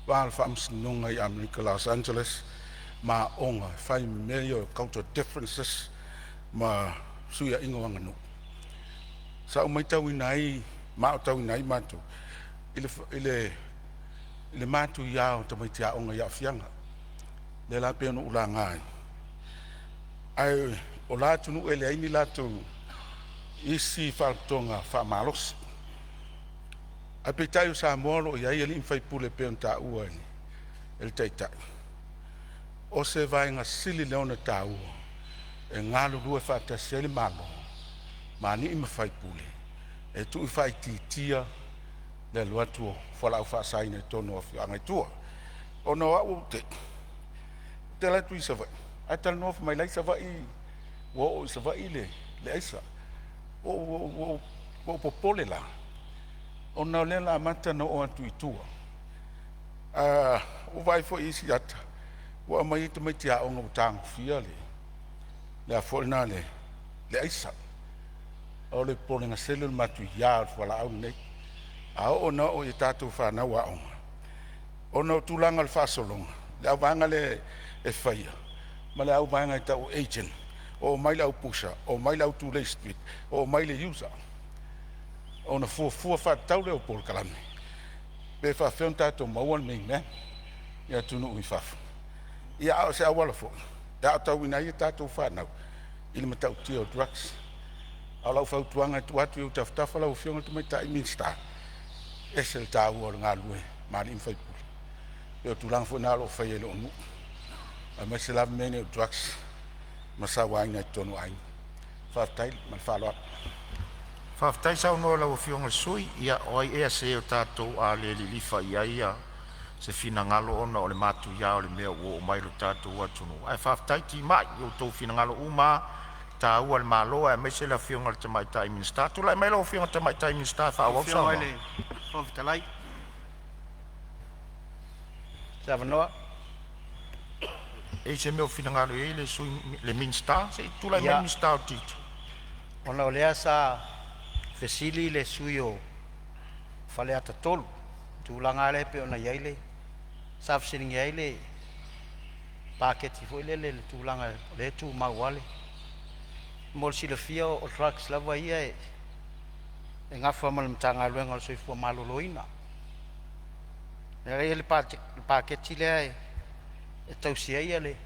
wāal whaamsinonga i Amerika, Los Angeles, ma onga, whai mea o cultural differences, ma suia ingo wanganu. Sa umai tau inai, ma o tau inai matu, ile matu iao tamai tia onga ia fianga. Le la pēno ula ngai. Ai, o la tunu ele aini la tu isi whaaltonga whaamalos. Ai pe tai o sa molo i ai ali whai pule pēno ta ua ni. El teitai. O se vai ngā sili leona ta ua. E ngālu rua whaatasi ele malo. Ma ni ima whai pule. E tu i whai titia le luatuo whalau whaasaina e tono o whiangai tua. O no au te. Te la tu i sa vai. Ai tala nofa mai lai sa vai. Wo sa vai le aisa. Wo popole la. O na le la mata no o atu i tua. O vai fo isi ata. Wo mai te mai tia o ngau fia le. Le a fo na le aisa. O le pole nga selu matu ia wala au nei. A o na o i tātou whanau a onga. O na o tūlanga le whasolonga. Le au vanga le e whaia. Ma le au vanga i tau agent. O mai le au pusha. O mai le au tūlei street. O mai le user. O na fua whatau le o pole kalame. Pe whawhion tātou mauan mei mea. Ia tunu ui whafu. Ia au se awala fo. Ia au tau ina ia tātou whanau. Ili ma tau tia o drugs. Au lau whautuanga tu atu i utaftafa lau whionga tu mai ta imin star. Esel tā ua o ngā lue, maari im whaipuri. Peo tūlanga fo nā lo whai ele onu. A mai se lava mene o drugs, ma sa wainga i tonu aina. Whaftai, ma whaloa. Whaftai sau noa lau whionga sui, ia oi ea se o tātou a le lilifa ia se fina ngalo ona o le matu ia o le mea o mairu tātou atunu. Ai whaftai ti mai, o tau fina ngalo uma, tā ua le māloa, e mai se la whionga le tamai tai minsta. Tula e mai lau whionga tamai tai minsta, whaawau sama. Fonotaga. Savanoa. E se meo finangalo e le sui le minsta, se tula e mai minsta o tito. Ona o lea sa fesili le sui o whale ata tolu. Tūlanga le pe ona iai le. Sa fesilingi iai le paketi fo ile le tūlanga le tū mauale. Mol si le fia o trucks lava ia e ngā whamal mtanga luenga o soifua maloloina. E rei le paketi lea e tausia ia le,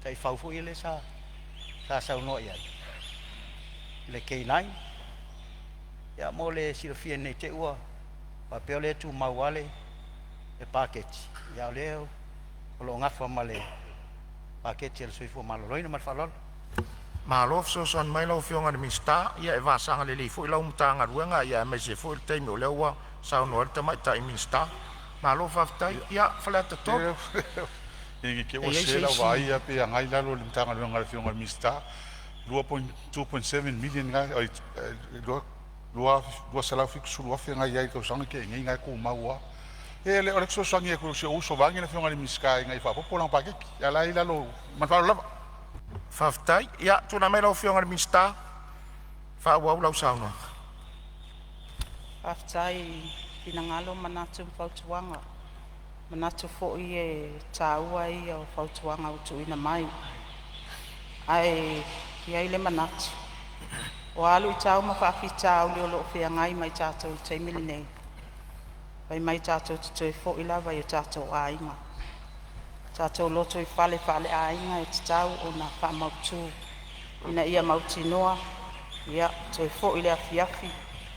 tai whaufu ia le sa saunoa ia. Le K9, ia mo le silofia nei te ua, whapeo le tu mauale e paketi. Ia leo, o lo ngā whamale paketi le soifua maloloina marwhalolo. Malof so son mai lau whionga de minsta, ia e vasanga le lifo i lau mtanga ruenga, ia e mai se fo il teimi o leua, sao noa te mai tai minsta. Malof aftai, ia whalata tō. Igi ke o se la vai a pe a ngai lalo le mtanga ruenga le whionga de minsta, 2.7 million ngai, lua salau fiku sulu afi ngai iai kau sanga ke ngai kou maua. E le orek so sangi e kuru se uso vangi na whionga de minsta, ngai whapopolang pakeki, ia lai lalo manwhalo lava. Whaftai, ia, tūna mai lau whionga de minsta, whaawau lau saunoa. Whaftai, pina ngalo manatu whautuanga. Manatu fo i e tāua i o whautuanga o tuina mai. Ai, i aile manatu. O alu i tāu ma whaafi tāu li o loo whiangai mai tātou i teimili nei. Vai mai tātou tutoi fo i lava i o tātou ainga. Tātou loto i whale a inga e tau o na whamautu. Ina ia mauti noa, ia toi fo i lea fiafi,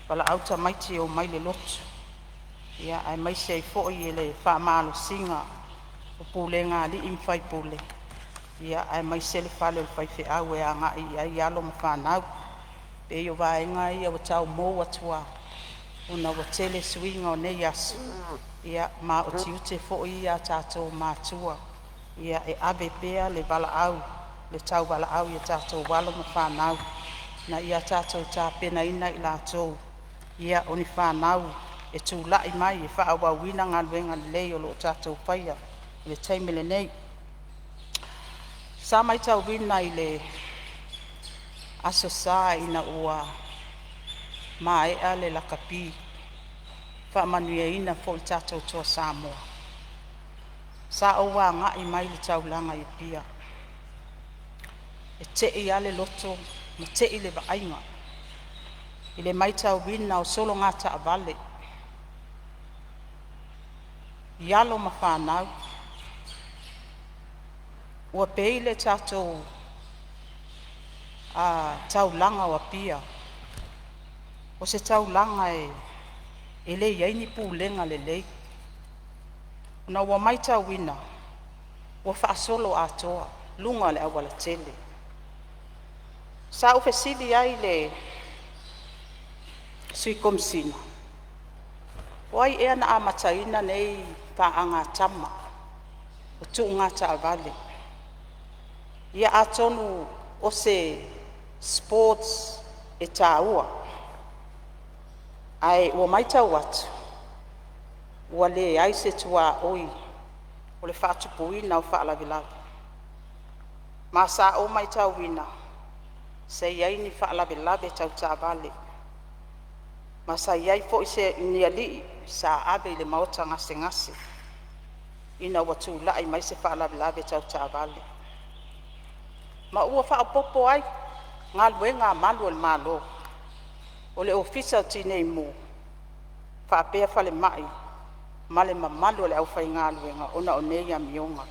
wala auta maiti o mai le loto. Ia ai mai sei fo i le whamalo singa, o pule ngā li im whai pule. Ia ai mai se le whale o whai au e anga i ai alo ma whanau. Pe i o vaenga i o tau mō atua, o na watele suinga o nei asu. Ia ma o tiute fo i a tātou mātua. Ia e abe pea le wala au, le tau wala au i a tātou wala ma whanau. na ia tātou tā pena ina I lātou ia o ni whānau e tūlai mai e whaawawina ngā luenga lei o lo tātou whaia I le taimele nei. Sa mai tau wina I le aso sā ina ua maea le lakapi whaamanuia ina fo I tātou toa Samoa. Sa o wā ngai mai le taulanga I pia. E te I ale loto, ma te I le waainga. I le mai tau wina o solo ngā ta vale. Ialo ma whanau. Ua pei le tātou taulanga wa pia. O se taulanga e le iaini pūlenga le lei. Na ua mai tau wina, ua whaasolo atoa, lunga le awala tele. Sa ufesili ai le sui komsina. Wai ea na amataina nei paanga tama, o tu ngata avale. Ia atonu o se sports e tāua. Ai ua mai tau atu. Ua le ai se tua oi, o le whaatupuina o whaalavilavi. Ma sa o mai tau wina, se iai ni whaalavilavi tau tāvale. Ma sa iai fo I se niali sa abe I le maota ngase ngase. Ina ua tūlai mai se whaalavilavi tau tāvale. Ma ua whaapopo ai, ngā luenga malu o le malo. O le ofisa o tinei mo, whaapea whale mai, male mamalu le au whai ngā luenga, ona o nei a mionga.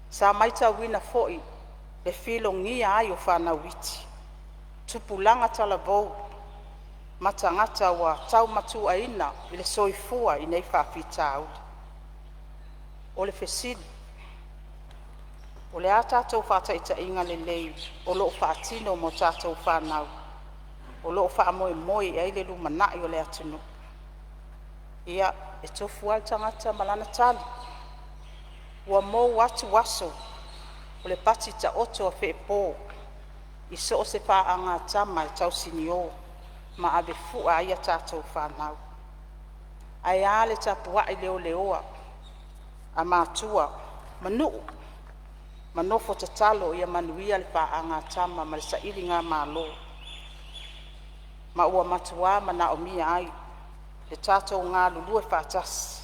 Sa mai tau wina foi, le filo ngia ai o whanau witi. Tupulanga tala vou, matangata wa tau matua ina, I le soifua I nei whawhitau. O le fesili, o le a tātou whataita inga le lei, o loo whaatino mo tātou whanau. O loo whaamoe moe ai le lumanai o le atunu. Ia e tofu al tangata malana tali. Ua mou atu waso, o le pati ta oto a whee pō. I so o se whaanga tama e tau sinio, ma abe fua ai a tātou whanau. Ai a le tapua I leo leoa, a mātua, manuu. Manofo te talo ia manuia le whaanga tama ma le sairi ngā mālo. Ma ua matua mana o mia ai, le tātou ngā lulu e whātasi.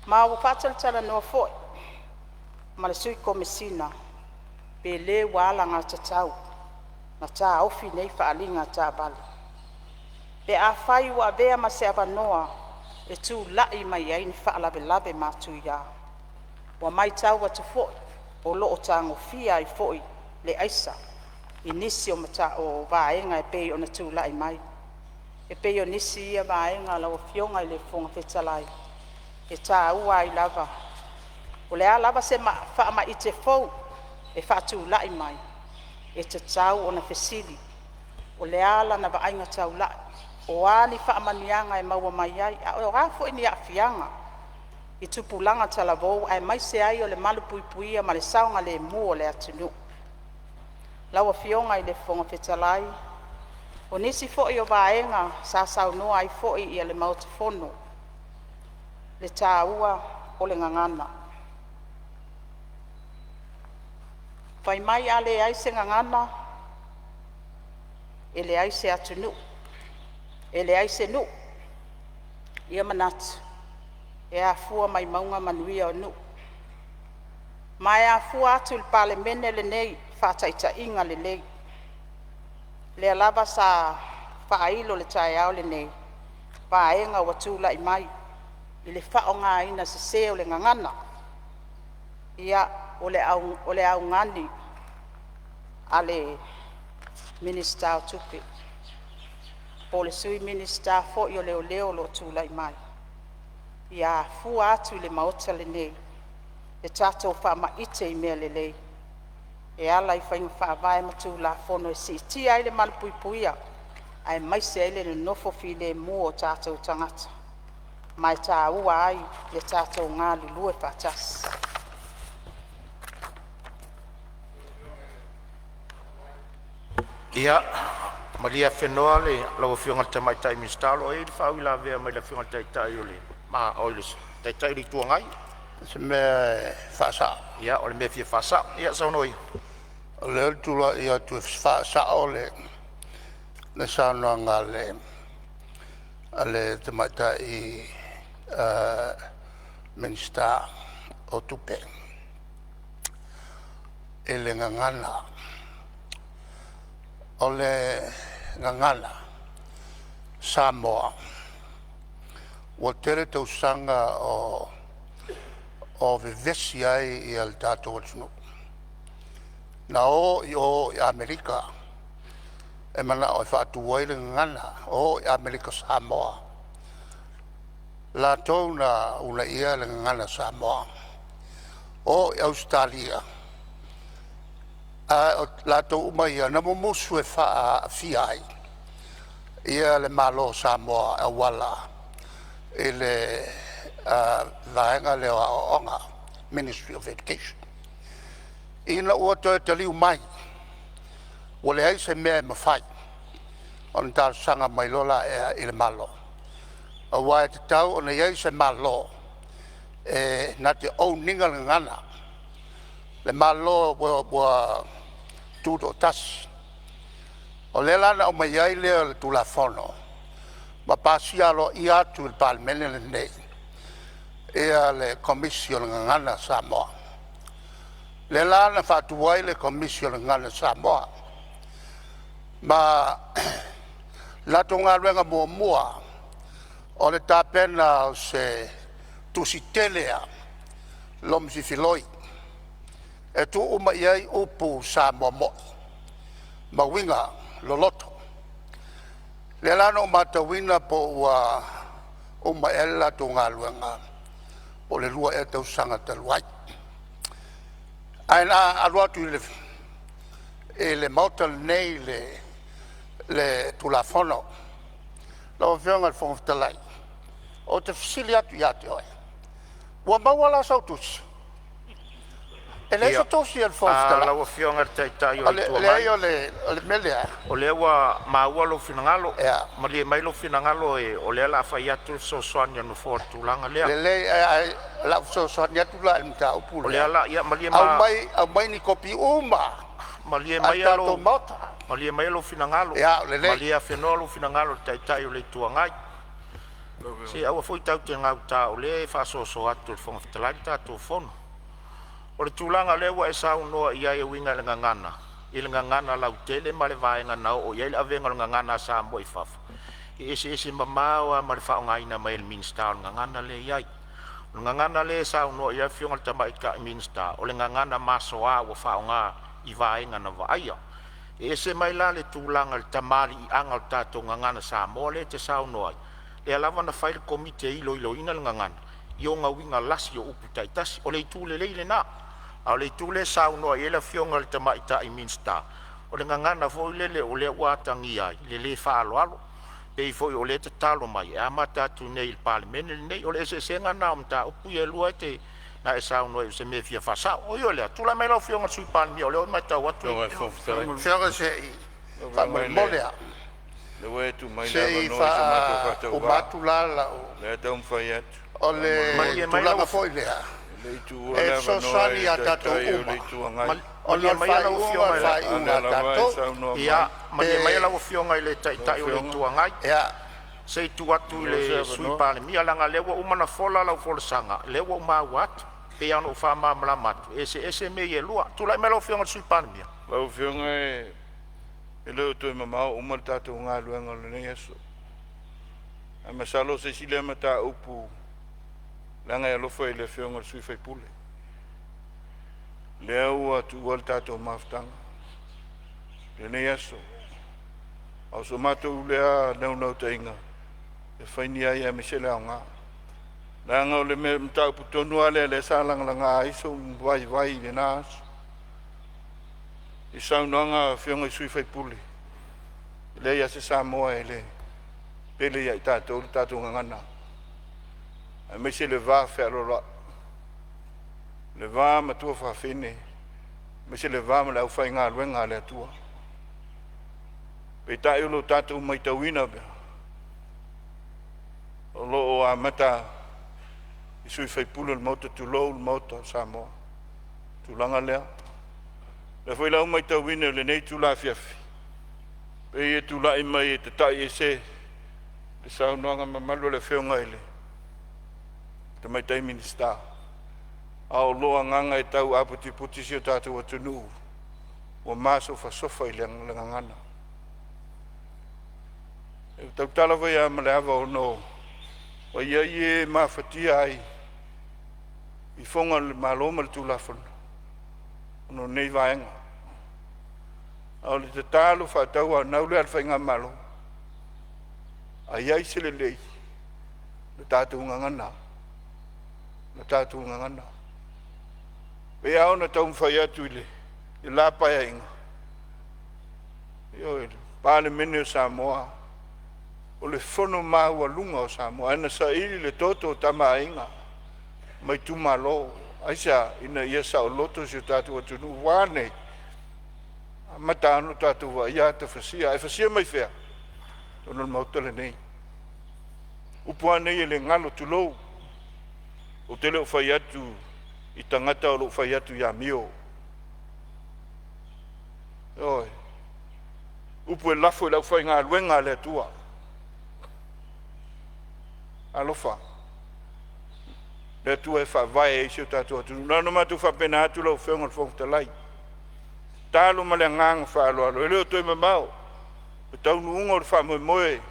Ma ua whātalitala noa foi, ma le sui komesina, pe le wala ngā tatau, na tā ofi nei whaalinga tā bali. Pe a whai ua bea ma se awanoa, e tū lai mai ai ni whaalabe labe mātu ia. Ua mai tau atu foi, o loo tango fia I foi le aisa. I nisi o mata o vaenga e pei o na tūlai mai. E pei o nisi ia vaenga la o fionga I le fonga fetalai. E tā ua I lava. O le a lava se whaama I te fau e wha tūlai mai. E te tau o na fesili. O le ala na vaenga tūlai. O ani whaama nianga e maua mai ai. O rafo I ni a fianga. I tupulanga talavou ai mai se ai o le malu puipuia ma le saunga le mua o le atunu. Laua fionga I le fonga fetalai. O nisi foi o vaenga sa saunoa ai foi I le mautafono. Le tāua o le ngangana. Fai mai a le ai se ngangana. E le ai se atunu. E le ai se nu. Ia manatu. E a fua mai maunga manuia o nu. Mai a fua atu le palemene le nei, whataita inga le lei. Le alava sa whaailo le tae au le nei, whaenga watula I mai, I le whao ngā ina se seo le ngangana. Ia o le au ngani, a le minister o tupe. Po le sui minister fo I o leo leo lo tula I mai. Ia fua atu le maota le nei, e tātou whaama ite I mea le lei. E ala I whainga whaavae matu la fono e si ti ai le malupuipuia, ai mai se ele le nofo fi le mua o tātou tangata. Mai tā ua ai le tātou ngā lulu e whatasi. Ia, malia whenua le lau whionga tamaitai minstalo e whawila vea mai la whionga taitai o le ma oilis taitai li tuangai. Se me whaasa. Ia, o le me fia whasa, ia saunoi. O le tula ia tu whaasa o le saunua ngā le tamaitai minsta o tupe. E le ngangana. O le ngangana Samoa. Wa tere tausanga o vevesi ai I al tātou atunu. Na I Amerika, e mana o whaatuai le ngangana, I Amerika Samoa. La tau na una ia le ngangana Samoa. I Australia. La tau umai na musu e fiai. Ia le malo Samoa e wala. E le vaenga le onga Ministry of Education. Ina ua toi te liu mai. Wale hei se mea mawhai. On tā sanga mai lola I le malo. A wai te tau o na hei se malo. Na te au ninga le ngana. Le malo wa tuto tas. O le lana o mai ai lea le tula fono. Ma pasia lo I atu il Palemene le nei. Ea le Commission ngana Samoa. Le lana whatuai le Commission ngana Samoa. Ma lato ngā ruenga mua. O le tāpena o se tusitelea. Lomsi filoi. E tu uma iai upu Samoa moi. Ma winga loloto. Le lana o matawina po ua uma ela to ngā luenga. O le lua e tau sanga te luai. Aina aluatu le mauta nei le tulafono. Lau whionga le whongaftalai. O te fisili atu I ate oe. Ua mawala sautusi. E le sa tosi al whongaftalai. Lau whionga le taitai o le tuangai. Le le melea. O le ua maua lo finangalo. Ma le mai lo finangalo o le la whai atu so soania no fōr tūlanga lea. Le la so soania tula il mta upule. O le ala ia ma le ma. Au mai ni kopi uma. Ma le mai alo. Ma le mai lo finangalo. Ma le a whenua lo finangalo taitai o le tuangai. Se aua foi tau te ngau tā o le whasoso atu le whongaftalai tātou whono. O le tūlanga lewa e sau noa ia e winga le ngangana. I le ngangana lau tele ma le vaenga nao o ia le avenga le ngangana sa mo I fafa. I ese mamawa ma le whaongaina mai le minsta o le ngangana le iai. O le ngangana le sau noa ia whionga le tamaika I minsta. O le ngangana masoa o whaonga I vaenga na vaia. I ese mai la le tūlanga le tamari I anga o tātou ngangana sa mo le te sau noa. Le alawa na whaile komite ilo ina le ngangana. I o ngā winga lasi o upu taitasi. O le tūle leile na. A le tūle sau noa I la whionga le tamaita I minsta. O le ngangana foi lele o le watangi ai. Le whaaloalo. Pei foi o le te talo mai. E amata tu nei il Palemene nei. O le ese senga na omta upu e lua te na e sau noa I se me fia whasa. O yo lea. Tula mai lau whionga sui Palemene. O le o mai tau watu. Whionga se I. Whamolea. Le we tu mai Se I o matulala o. Le tau mwhai atu. O le tulanga foi lea. E so sani a tatou uma. O le mai lau whionga fai una tatou. Ia, mai lau whionga I le taitai o le tuangai. Ia. Se tu atu le sui Palemene langa lewa umana fola lau fola sanga. Lewa uma wat. Pe ano whama mlamatu. Ese me ye lua. Tu lai mai lau whionga sui Palemene. Lau whionga e leo toi mamao umar tātou ngā luenga le nei aso. A masalo se sile mata upu langa e lofo e le whionga sui whai pule. Lea ua tu wal tātou maftanga. Le nei aso. Au so matou lea nau ta inga. E whaini ai a mesele au ngā. Langa o le me mtau putonua le salanga la ngā iso vai le nā aso. I saunanga whionga sui whai pule. Le ia se Samoa e le pele ia I tātou ngangana. A me se le vā whearola. Le vā matua whawhene. Me se le vā ma lau whai ngā ruenga le atua. Pe tai ulo tātou mai tauina bea. O lo o a mata i sui whaipula le mauta tu lou le mauta Samoa. Tu langa lea. Le whai lau mai tauina le nei tu la fiafi. Pe e tu la i mai e te tai e se. Le saunoanga mamalu le whionga ele. Te mai tai minista. Ao loa nganga e tau aputi putisi o tātou atunu. O maso whasofa i le ngangana. E tau tala vai a maleava o no. O ia e mawhatia ai. I whonga le maloma le tūlafana. Ono nei vaenga. Ao le te tālo whatau a naule al whainga malo. A iai se le lei. Le tātou ngangana. Le tātou ngangana. Pe ao na tau mwhai atu i le. I la paia inga. Io il Palemene o Samoa. O le fono maua lunga o Samoa. Ana sa ili le toto o tama inga. Mai tu malo. Aisa ina ia sa o loto si o tatu o tunu. Wane. Mata anu tatu wa ia te fasia. E fasia mai fea. Tono le mautale nei. Upua nei e le ngalo tu lou. O tele o whai atu. I tangata o lo whai atu ia mio. Oi. Upu e lafo e lau whai ngā luenga le atua. Alofa. Le atua e whawai e isi o tātua atu. Nano matu whapena atu lau whionga le whonga talai. Tālo ma le nganga whaalo alo. E leo toi mamao. E taunu unga o le whamoe moe.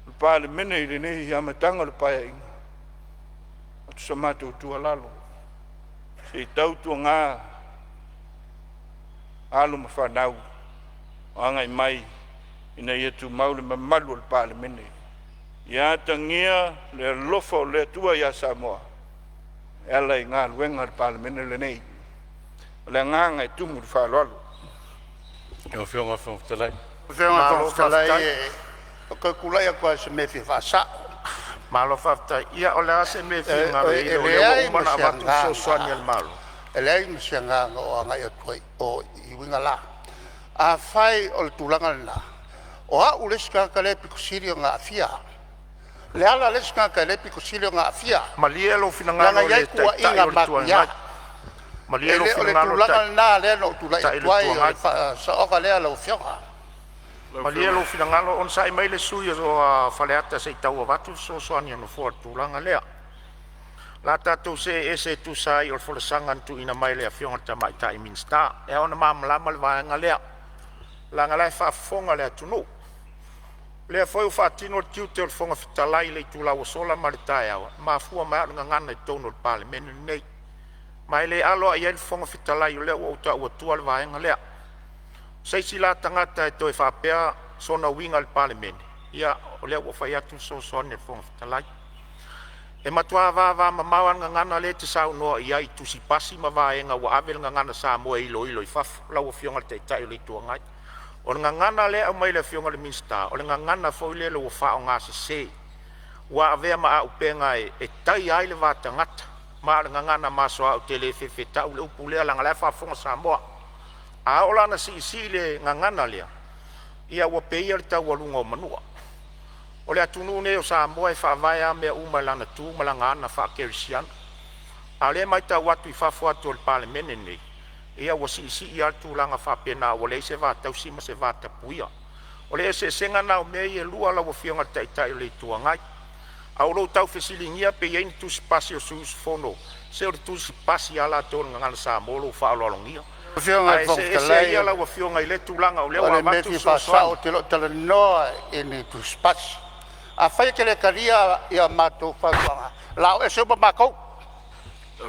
Le Palemene i le nehi i amatanga le paia inga. Atu sa matu utua lalo. Se tau tua ngā. Alo ma whanau. Anga i mai. Ina ia tu maule ma malu le Palemene. Ia tangia le lofa le tua ia Samoa. Ela i ngā luenga le Palemene le nei. Le nganga i tumu le whaaloalo. E o whionga whongatalai. Whionga whongatalai e o kulai a kua se me fi whasa. Malo whaftai. Ia o le ase me fi ngā rei. O le umana avatu so soani al malo. E lei mi se ngā o anga i atuai o i winga la. A whai o le tūlanga na. O a uleska ka le pikusiri o ngā fia. Le ala leska ka le pikusiri o ngā fia. Malia lo finangalo le taitai o le tuangai. Malia lo finangalo le tūlanga na le no tūlai tuai sa oka lea lau whionga. Malia lo finangalo on sai mai le sui o whaleata se tau a watu so soani anu fua tūlanga lea. La tātou se e se tu sai o le whalasangan tu ina mai lea whionga tamai tai minsta. E ona mamalama le vaenga lea. La ngalai whaafonga lea tunu. Lea whai o whaatino le tiu te o le whonga whitalai le tu lau sola ma le tae awa. Ma fua mai anga ngana i tono le Palemene nei. Mai le aloa i le whonga whitalai o lea ua uta ua tua le vaenga lea. Seisi la tangata e toi whapea sona winga le Palemene. Ia o lea ua whai atu so soani le whonga whitalai. E matua vava mamawan ngana le te sau noa i ai tusi pasi ma vaenga ua avel ngana sa moa ilo i fafu. Lau o whionga le teitai o le tua ngai. O le ngana le au mai le whionga le minsta. O le ngana fau le ua wha o ngā se. Ua avea ma au penga e tai ai le vata ngata. Ma le ngana maso au te le fefe tau le upu lea langa le whafonga sa moa. A ola na si le ngana lea. Ia ua peia le tau alunga o manua. O le atunu ne o sa moa e whaavaya mea umalana tu malanga ana whaakerisiana. A le mai tau atu i whafo atu o le Palemene nei. Ia ua si i atu langa whapena o le se vātau sima se vātapuia. O le se senga nao mea i e lua la wa whionga taitai o le tua ngai. A uro tau whesilingia pe iei tusi pasi o suus fono. Se o le tusi pasi ala tōna ngana sa molo whaalolongia. Whionga se ia la wa whionga i le tūlanga o le wa matu so soa. O te lo tala noa e ni tusi pasi. A whai ke le karia i a mātou whauanga. Lao e sopa mākou.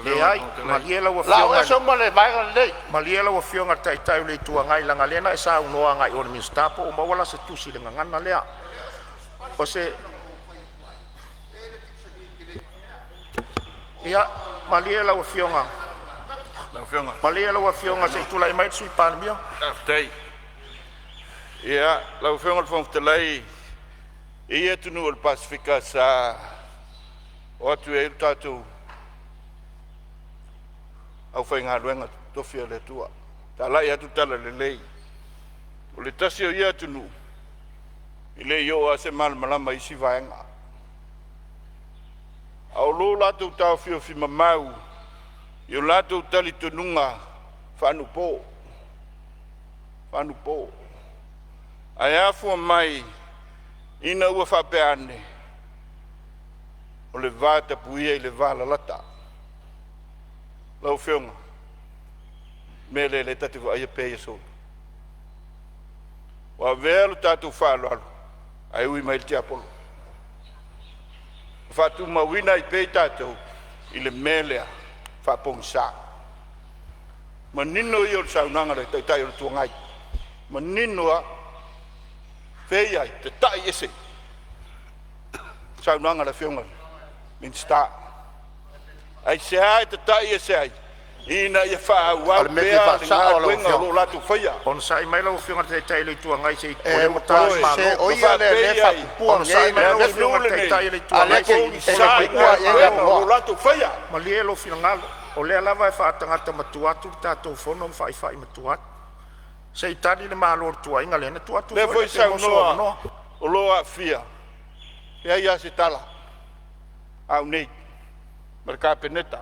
Le ai, maliela wa Lao whionga. e sopa le vaiga nei. Maliela wa whionga taitai o le tua ngai langa lena e sa unoa ngai o le minstapo o mawala se tusi le ngana lea. O se... Ia, maliela wa whionga. Maliela wa whionga se tula i mai sui Palemene. Aftai. Ia, lau whionga le whongatalai. Ia tunu o le Pasifika sa o atu e tātou au whai ngā ruenga tofia le tua. Tā lai atu tala le lei. O le tasi o ia tunu I le yo a se malama isi vaenga. Au lo latu tau fio fi mamau. Yo latu tali tununga whanu po. Whanu po. Ai afua mai ina ua whapeane. O le vata puia i le vala lata. Lau whionga. Mele le tati wa aia peia so. Wa velu tatu whalo alu. Ai ui mai te apolo. Whatu mawina i pei tātou i le melea whapongsa. Manino i o saunanga le taitai o le tuangai. Manino a whei ai te tai ese. Saunanga le whionga. Min sta. Ai se ai te tai ese ai. Ina ia whaau pea le ngā kuenga lo latu whaia. On sai mai lau whionga te tai le tua ngai se i E mo ta se o ia le le whakupua sai mai lau whionga te tai le tua ngai se i Sai lo latu whaia. ma lie lo whionga o lea lava e whaatangata matuatu tātou whono whai matuatu. Se i tani le malo tua inga lena tuatu. Le foi sau noa o loa fia. Ia ia se tala. Au nei. Marka peneta.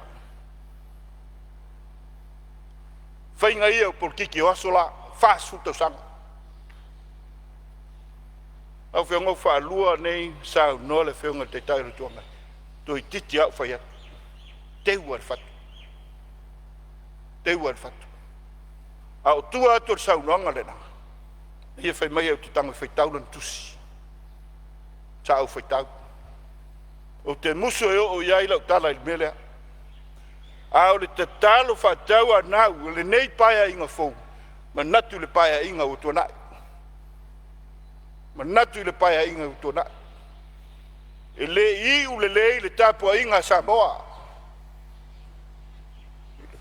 Whainga ia o porkiki o aso la whaasu tau sanga. Au whionga wha lua nei sau noa le whionga te tairo tuanga. Toi titi au whaia. Teu ar whatu. Teu ar whatu. Au tua atur sau noanga lena. Ia whai mai au te tango whaitau lan tusi. Sa au whaitau. O te muso e o iai lau tala il melea. Au le te talo whatau anau, le nei paia inga fou. Ma natu le paia inga o tuanai. Ma natu le paia inga o tuanai. E le iu le tapua inga Samoa.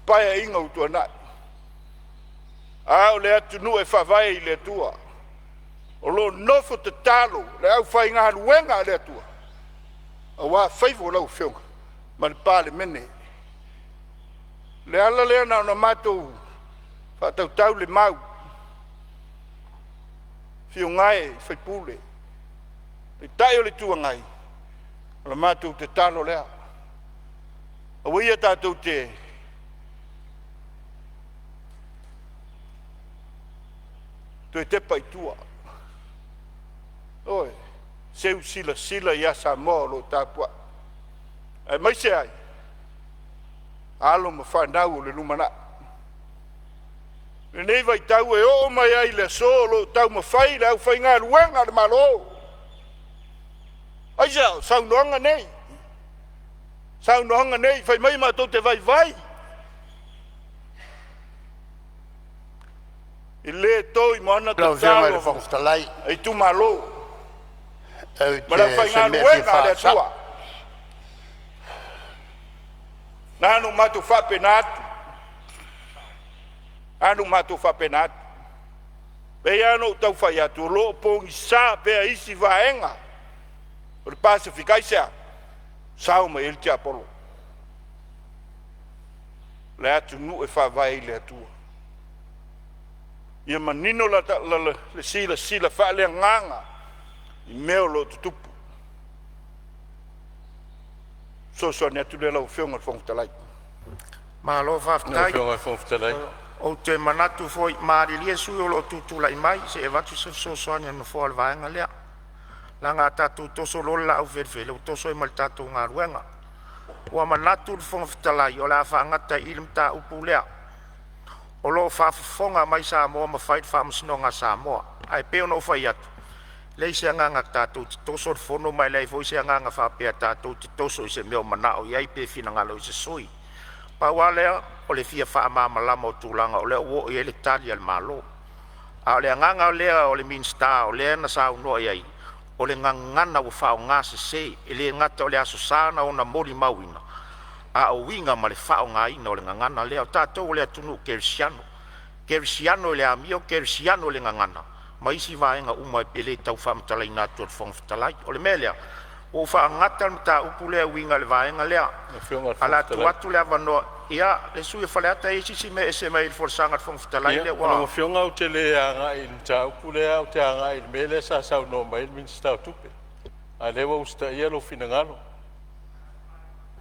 Paia inga o tuanai. Au le atu nu e whawai le tua. O lo nofo te talo, le au whai ngā luenga le tua. A wā whaifo lau whionga, ma le Palemene. Le ala lea na ona mātou, whātau tau le mau. Whiongae, whaipule. Le tai o le tua ngai. La mātou te talo lea. A wia tātou te Toi te pai tua. Oi, seu sila ia Samoa lo tāpua. Ai mai se ai. Alo ma whanau o le lumana. Le nei vai tau e o mai ai le so lo tau ma whai le au whai ngā ruenga le malo. Ai sau noanga nei. Sau noanga nei, whai mai mātou te vai. I le toi moana te talo. Ai tu malo. Ma la whai ngā ruenga le tua. Nanu matu whapenatu. Anu matu whapenatu. Pei anu tau whai atu lo pongi sā pea isi vaenga. O le Pasifikaisea. Sau ma il te apolo. Le atu nu e whawai le atua. Ia manino le sila whaalea nganga. I meo lo tutupu. So ne atu le lau whionga whongtalai. Ma lo whaftai. O te manatu foi maarilia sui o lo tutulai mai, se e watu se soani anu whoal vaenga lea. La ngā tātou toso lola au wherwhere, o toso e mali tātou ngā ruenga. Ua manatu le whongtalai, o la whaangata ilim tā upu lea. O lo whafonga mai Samoa ma whait whamasino Samoa. Ai peo no whai atu. Lei se nganga tātou te toso fono mai lei foi se nganga whapea tātou te toso i se meo manao iai pe whina ngalo i se sui. Paua lea o le fia whaamama lama o tūlanga o lea uo i ele tali al malo. A o lea nganga o lea o le minsta o lea na sa unoa iai. O le ngangana o whao ngā se se e le ngata o le aso sana o na mori mauina. A o winga ma le whao ngā ina o le ngangana lea o tātou o lea tunu kerisiano. Kerisiano le amio, kerisiano le ngangana. Ma isi vaenga uma e pele tau whamatalai nātua le whongwhatalai. O le melea, o whaangata mta upulea winga le vaenga lea. Ala tuatu lea vanoa, ia le sui whaleata e sisi me ese mai for sanga whangfutalai le wa. Ona whionga o te le anga i mta upulea o te anga i mele sa sau no mai min stau tupe. A lewa usta ia lo finangalo.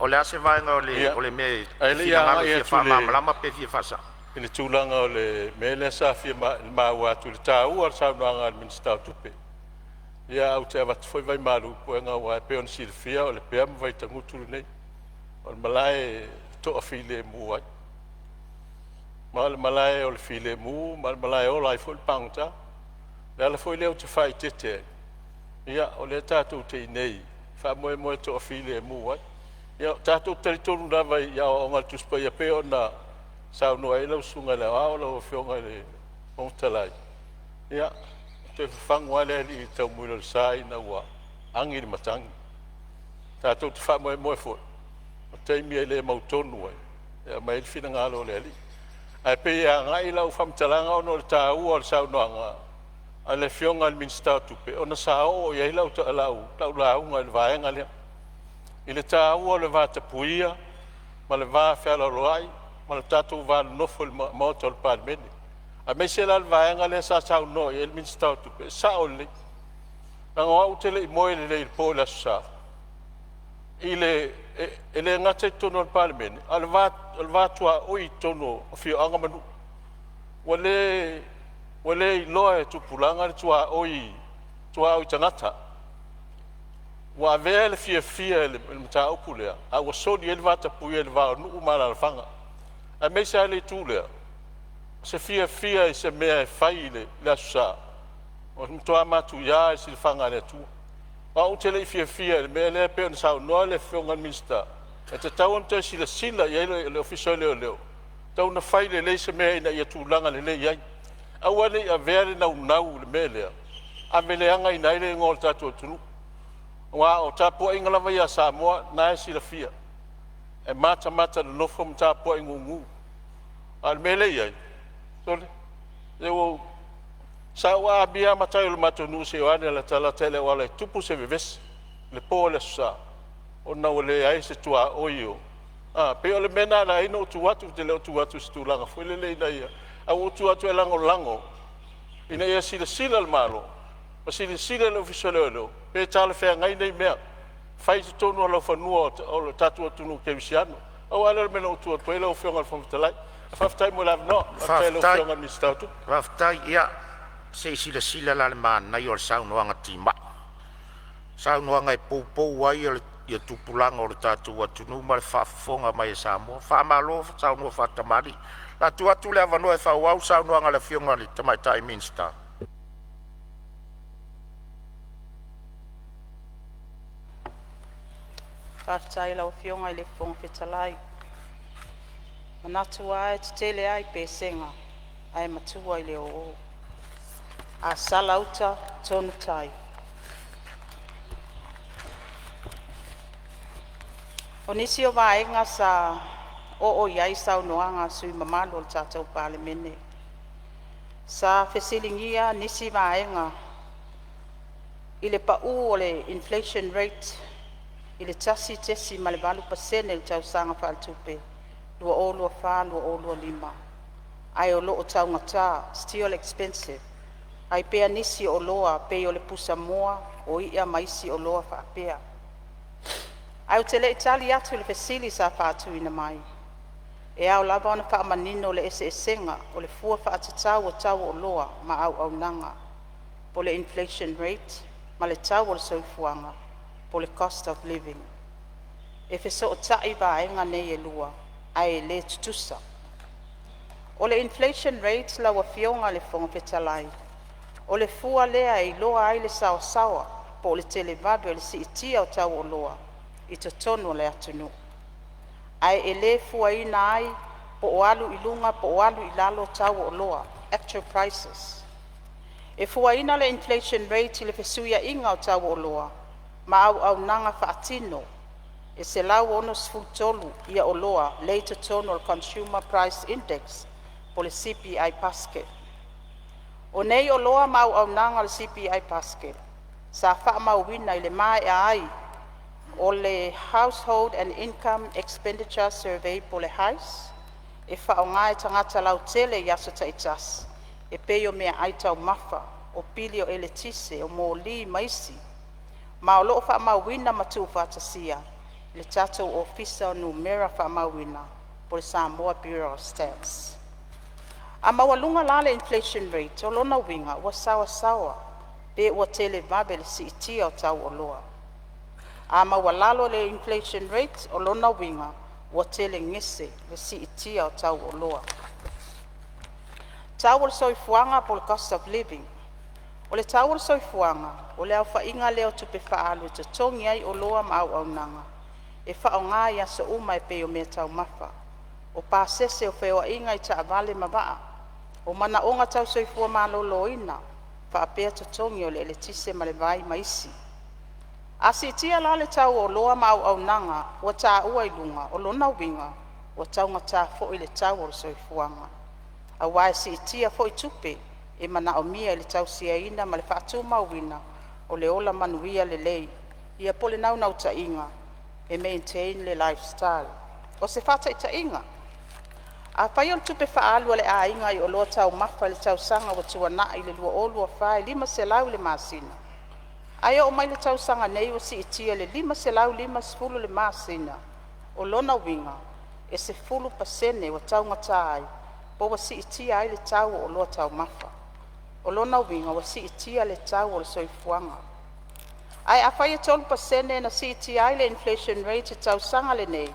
O le ase vaenga o le me finangalo fia whamama pe fia whasa. I le tūlanga o le mele sa fia maua tu le tāua al sau no anga min stau tupe. Ia au te awat foi vai malu poenga wa pe on silfia o le pe am vai tangutu nei. O malai to afile mu ai. Malai o le file mu, malai o lai foi pangta. Le foi le o te fai tete. Ia o le tatu te nei. Fa mo to afile mu ai. Ia tatu territoru na vai ia o ngal tuspa ia pe ona sau no ai lo sunga le ao lo fionga le montalai. Ia te whangwa le li tau mui le sai na ua angi ni matangi. Tātou te wha moe fo. O teimi e le mautonu ai. Ea mai whina ngalo le li. Ai pe ia ngai lau whamtalanga ono le tā ua le sau noanga. A le fionga le minsta tupe. Ona sa o ia ilau ta alau. Lau launga le vaenga lea. I le tā ua le vata puia. Ma le vā whiala roai. Ma le tātou vā nofo le maoto le Palemene. A me se la vaenga le sa sau no el min sta tu pe sa ole na o tele mo le po la sa ile ele ngate tono Palemene al va tua o i tono fi anga manu wale lo tu pulanga tua o i tangata wa vele fi le mta o pulea a o so di el va ta pu el va no mala al fanga a me se le tu le se fia e se mea e whaile le asusa. O mtoa matu ia e si whanga le tu. O au tele i fia mea le peo na sao noa le whionga minsta. E te tau am te sila i le ofisoi leo. Tau na whaile le se mea ina ia tūlanga le iai. Au ane a vere nau le mea lea. A me le anga ina ile ngol tatu o tunu. O tapua ingalawa ia Samoa na e sila fia. E mata le nofo mtapua ingungu. Al mele iai. Tole. Eu sawa bia matai o mato nu se wana la tala tele wala tupu se vives. Le po le sa. Ona ole ai se tua oio. Pe ole mena la ino tu watu te le tu watu stu langa foi le ia. A o tu watu lango. Ina ia sila al malo. O sila le ofisole. Pe tala fe ngai nei mea. Fai tu tonu ala fanua o tatu tu nu ke visiano. O ala mena o tu tu ele o fionga fo talai. Whaftai mo lav no, whaftai lo whionga mi stautu. Whaftai ia, se sila la le mana i o le saunoanga tima. Saunoanga e pou ai i tupulanga o le tātou atunu ma le whaafonga mai e Samoa. Whaamalo, saunoa whatamari. La tuatu le avanoa e whauau saunoanga le whionga li tamaitai minsta. Whaftai lau whionga i le whongwhetalai. Manatu ai te tele ai pe senga, ai matua i le o. A salauta tonu tai. O nisi o vaenga sa o iai sau noanga sui mamalo o tātou Palemene. Sa fesilingia nisi vaenga i le pau o le inflation rate i le tasi ma le 8% le tau sanga whaaltupe. Lua o lua wha, lua o lua lima. Ai o loo tau ngata, still expensive. Ai pea nisi o loa, pe o le pusa moa, o ia maisi o loa wha pea. Ai o te le itali atu le fesili sa wha atu ina mai. E au lava ona wha manino le ese esenga, o le fua wha atatau o tau o loa, ma au nanga. Po le inflation rate, ma le tau o le soifuanga, po le cost of living. E feso o tai vaenga nei e lua. Ai le tutusa. O le inflation rate la wa fionga le whongawhetalai. O le fua lea i loa ai le sawa, po le televado e le si itia o tau o loa, i to tono le atunu. Ai e le fua ina ai, po o alu ilunga, po o alu ilalo tau o loa, actual prices. E fua ina le inflation rate i le fesuia inga o tau o loa, ma au nanga whaatino, e se lau ono sfutolu ia o loa later tonal consumer price index po le CPI basket. O nei o loa mau au nanga le CPI basket. Sa wha mau wina i le mai ai o le Household and Income Expenditure Survey po le HICE, e whaonga e tangata lau tele i aso taitasi, e peio mea aitau mafa, o pili o ele tise, o mō li maisi, ma o loo whaamawina matu whatasia, le tatou ofisa o numera whaamawina, po le Samoa Bureau of Stats. A mawalunga lale inflation rate, o lona winga, ua sawa, pe ua tele vabe le si itia o tau o loa. A mawalalo le inflation rate, o lona winga, ua tele ngese le si itia o tau o loa. Tau o le soifuanga po le cost of living. O le tau o le soifuanga, o le au whainga leo tupe whaalu te tongi ai o loa ma au nanga. E whaonga i asa uma e peo mea tau mafa. O pāsese o whewa inga i ta avale mawaa. O mana onga tau soifua malo loina, whaapea te tongi o le tise ma le vai maisi. Asi tia la le tau o loa ma au nanga, o ta ua ilunga, o lona winga, o tau ngata fo i le tau o le soifuanga. A wae si tia fo i tupe, e mana o mia le tau sia ina ma le whaatu mauina o le ola manuia le lei. Ia pole nau ta inga e maintain le lifestyle. O se whata i ta inga. A whai on tupe whaalua le a inga i o loa tau mafa le tau sanga o tua na i le lua olua whai 5 se lau le masina. Aia o mai le tau sanga nei o si itia le 5 se lau 5 sefulu le masina. O lona winga e se fulu pasene o tau ngatai po wa si itia ai le tau o loa tau mafa. O lona winga wa si itia le tau o le soifuanga. Ai a whai e 12% na si itia ai le inflation rate e tau sanga le nei.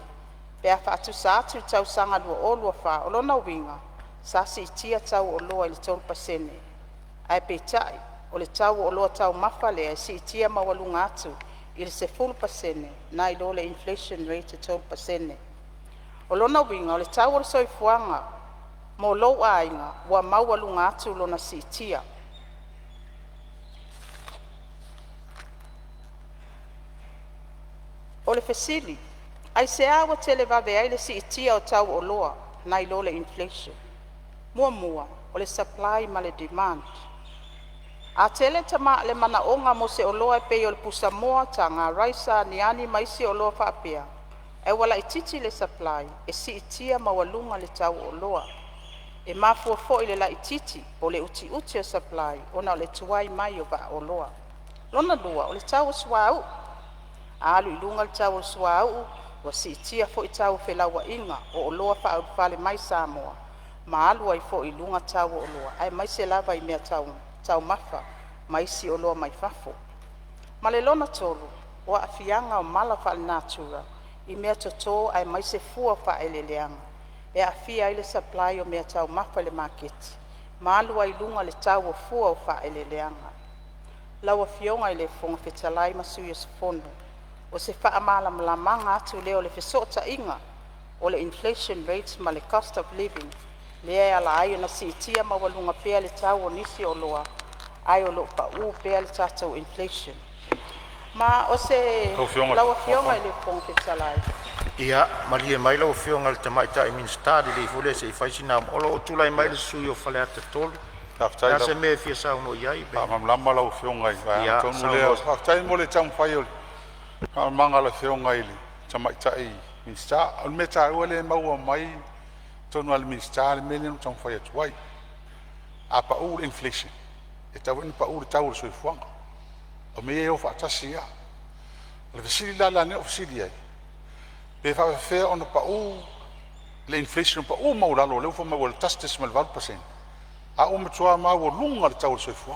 Pe a whaatu sa atu tau sanga lua olua wha o lona winga sa si itia tau o loa i le 12%. Ai pe tai o le tau o loa tau mafa le si itia mawalunga atu i le se 10% na i lo le inflation rate e 12%. O lona winga o le tau o le soifuanga mo lou ainga wa mawalunga atu lona si itia. O le fesili, ai se awa tele vawe ai le si itia o tau o loa na i lo le inflation. Mua, o le supply ma le demand. A tele tama le mana onga mo se o loa e pei o le pusa moa ta ngā raisa ni ani maisi o loa whaapea. E wala i titi le supply, e si itia mawalunga le tau o loa. E mafua fo i le la i titi o le uti o supply, ona o le tuai mai o va o loa. Lona lua, o le tau o suau. A alu i lunga le tau o suau, wa si itia fo i tau whelawa inga o loa wha fale mai Samoa. Ma alu ai fo i lunga tau o loa, ai mai se lava i mea tau mafa, mai si o loa mai fafo. Ma le lona tolu, wa afianga o mala fale natura, i mea toto ai mai se fua fa ele leanga. E afia ile supply o mea tau mafa le market. Ma alu ai lunga le tau o fua o fa ele leanga. Lawa fionga ile fonga fetalai masui o sifono. O se wha amala malamanga atu leo le fesota inga o le inflation rates ma le cost of living. Lea ala ai na si itia mawalunga pea le tau o nisi o loa. Ai o loo pa u pea le tatou inflation. Ma o se lawa fionga ile fonga fetalai. Ia, malie mai lau whionga le tamaita i minstari le fule se i whaisina olo o tulai mai le sui o whale ata tolu. Ia se me fia sauno iai. Mamlama lau whionga i vai. Tonu leo. Haftai mo le tamu whai oli. Manga la whionga i le tamaita i minstari. Al me ta ua le maua mai. Tonu al minstari me le no tamu whai atu wai. A pa ur inflation. E tau eni pa ur tau le sui fuanga. O me e o whaatasi ia. Le vesili la ne o vesili ai. Pe fa fe on pa u le inflation pa u mo la lo le fa mo le tastes mal 20%. A u mtua ma wo lunga le tau so fu.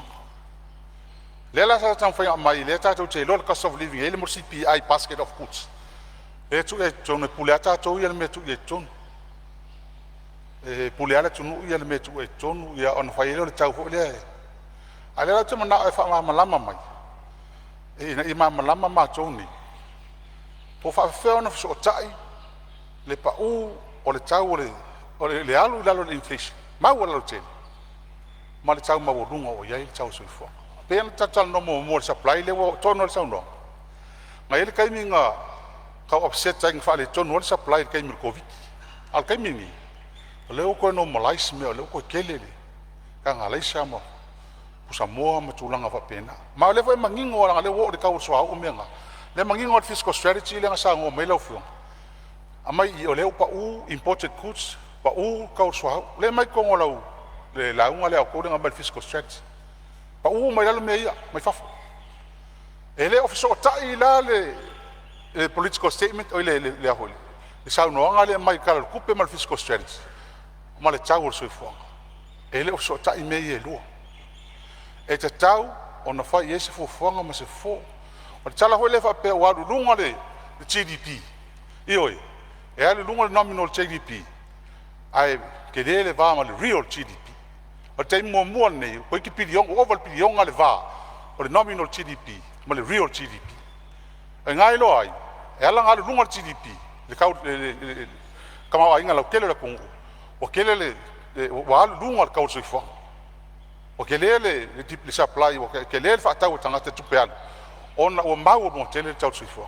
Le la sa tan fa mai le ta to che lo cost of living ele mo CPI basket of goods. E tu e tone pulata to ia me tu e ton. E puliala tu ia me tu e ton ia on fa ile le tau fo le. Ale la tu na e fa ma lama mai. E na ima lama ma toni. Po fa fe ona so tai le pa u o le tau o le alu la lo inflation ma wala lo ten ma le tau ma wo lunga o yai tau so fo pe na tatal no mo supply le wo tono le sauno ma ele kai minga ka offset tang fa le tono supply kai mi covid al kai mi le ko no malais me le ko kele ka ngalai sama usa mo ma tulanga fa pena ma le foi mangingo la le wo le ka so au menga le mangingo o fiscal strategy le ngasa ngo mela fu amai I o le pa u imported goods pa u ka swa le mai ko ngolau le la unga le ko nga fiscal strategy pa u mai le mei mai fa ele officer ta ila le political statement o le hole le sa no nga le mai ka ku pe mal fiscal strategy ma le tau so fu ele officer ta I mei e lo e te tau ona fa yese fu fonga ma se fo o tala ho le fa pe wa lunga le GDP ioi e ale lunga le nominal GDP ai ke le va ma le real GDP o te mo ne ko ki pilion over pilion ale va o le nominal GDP ma le real GDP e ngai lo ai e ala nga le lunga le GDP le ka kama ai nga lo kele le kongo o kele le wa lunga le ka o se fo o ke le supply o ke le fa tau tanga te tupe ala ona o mau mo tele tau sifo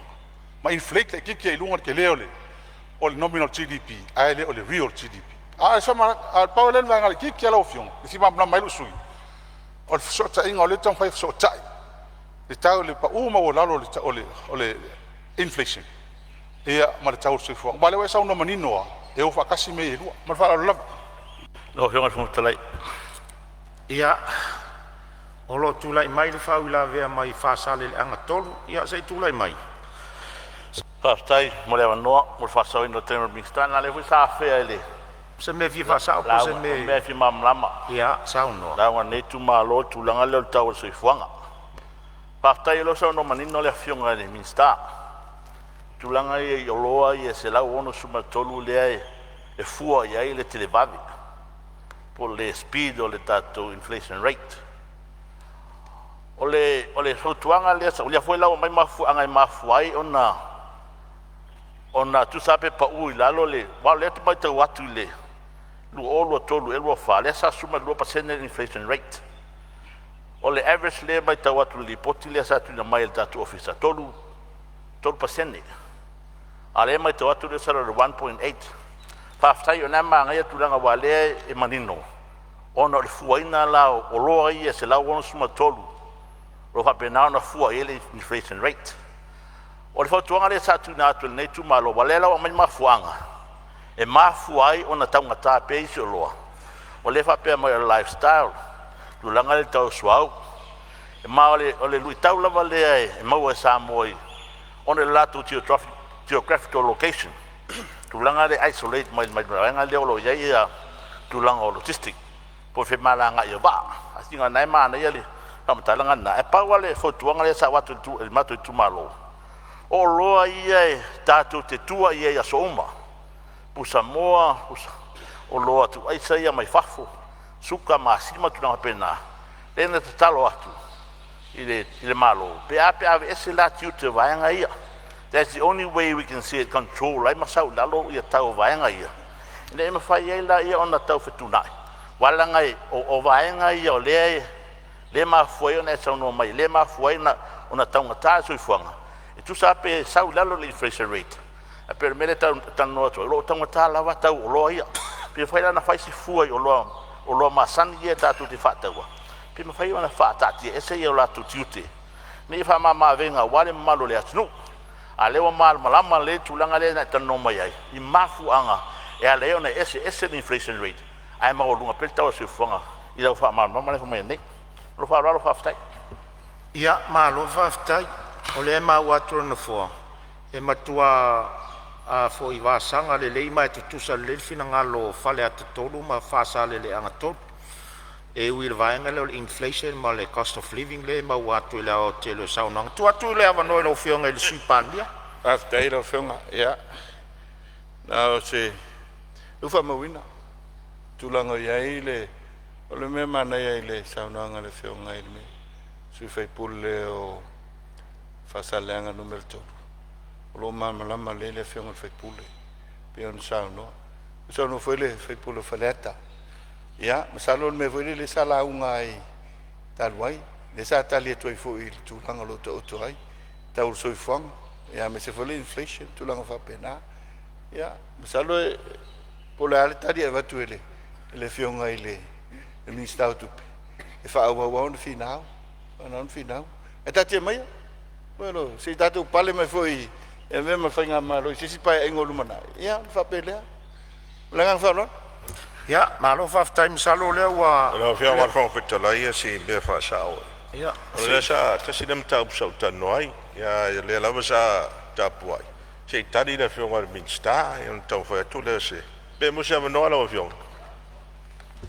ma inflate ki ke lunga ke le o le nominal GDP ai le o le real GDP so ma al paulen va ngal ki ke la ofion si ma na mai lu sui o so ta inga le tang fa so ta le tau le pa uma o la o le inflation e ma le tau sifo ma le wa sa no manino e o fa kasi me lu ma fa la no fiona fu talai ia o lo tulai mai le fau la vea mai fasale le anga tolu ia sei tulai mai pastai mo le no mo fasao no tema mixtana le fu sa fe ele se me vi fasao po se me fi mam lama ia sao no la wa ne tu ma lo tu langa le tau se fuanga pastai lo so no manino le fionga le minsta tu langa e loa e se la ono suma tolu le e fua ia ile televavi por le speed o le tato inflation rate o le sotuanga le sa o foi la mai mafu anga mafu ai ona tu sabe pa ui lalo le wa le tu mai te watu le lu o lo tolu e lo fa le sa suma lo percent inflation rate o le average le mai te watu le poti le sa tu na mai le tato officer tolu percent ale mai te watu le sa 1.8 Paftai o na manga ia tulanga wale e manino. Ona le fuaina la o loa ia se la ono suma tolu. Lo fa pena na fua ele inflation rate. O le fatuanga le sa tu na tu nei tu malo wale la o mai mafuanga. E mafuai ona taunga ta pe isi o loa. O le fa pe mai lifestyle. Tulanga le tau suau. E ma o le lui tau lava le e mau e sa moi. Ona le latu geographical location. Tulanga le isolate mai nga le lo ya ia tulanga logistic po fe malanga ia ba asinga nai mana ia le pamtalanga na e pa wale fotuanga le sa watu tu el matu tu malo o lo ia tatu te tua ia soma pusa moa o lo atu ai sa ia mai fafo suka masima tu na pena tena te talo atu ile malo pe a ese la tu te vai nga ia. That's the only way we can see it control. Lai masau lalo ia tau vaenga ia. Ina ima fai ei la ia ona tau whetunai. Wala ngai o vaenga ia o le mafuai ona e sau no mai. Le mafuai ona tau ngata sui fuanga. E tu sa pe sau lalo le inflation rate. A per mele tanu atu. Lo tau ngata lava tau o loa ia. Pe fai lana fai si fuai o loa masani ia tatu te whataua. Pe ma fai ona whatati e se ia o latu tiute. Me fa mama venga wale malo le atunu. Alewa mal malama le tulanga le na tano mai ai I mafu anga e ale ona ese inflation rate ai ma olunga pelta o se fonga I la fa mal mama le fa mai nei lo fa ftai ia ma lo fa ftai o le ma watu na fo e matua a fo I va sanga le mai te tusa le fina ngalo fale at tolu ma fa sa le anga tot e will vaenga le inflation ma le cost of living le ma watu le o te le sauna tu atu le ava no fionga le supandia after lo fionga ya na se ufa mawina tulanga ya ile o le me mana ya ile sauna nga le fionga ile me su fai pulle o fasalanga numero to lo mama la male le fionga fai pulle pe on sauna foi le fai pulle faleta ya masalo me foi le sala ungai talwai le sa tali to fo il tu langa lo to ai ta so fong ya me se foi inflation tu langa fa pena ya masalo pola tali va tu le fionga ile ni sta tu e fa wa no final non final e tati mai Bueno, si tatu pale mai foi e me whainga malo si pai e ngolu mana. Ia, whapelea. Langang whanau? Ia, malo whaftaim salo lea ua... Ora fia war fong fitala ia si be fa sao. Ia, Ora sa kasi nem tau sau tano ai. Ia le lava sa tapu ai. Se tadi le fia war minsta, ia tau fa tu le se. Be mo sa no ala fia.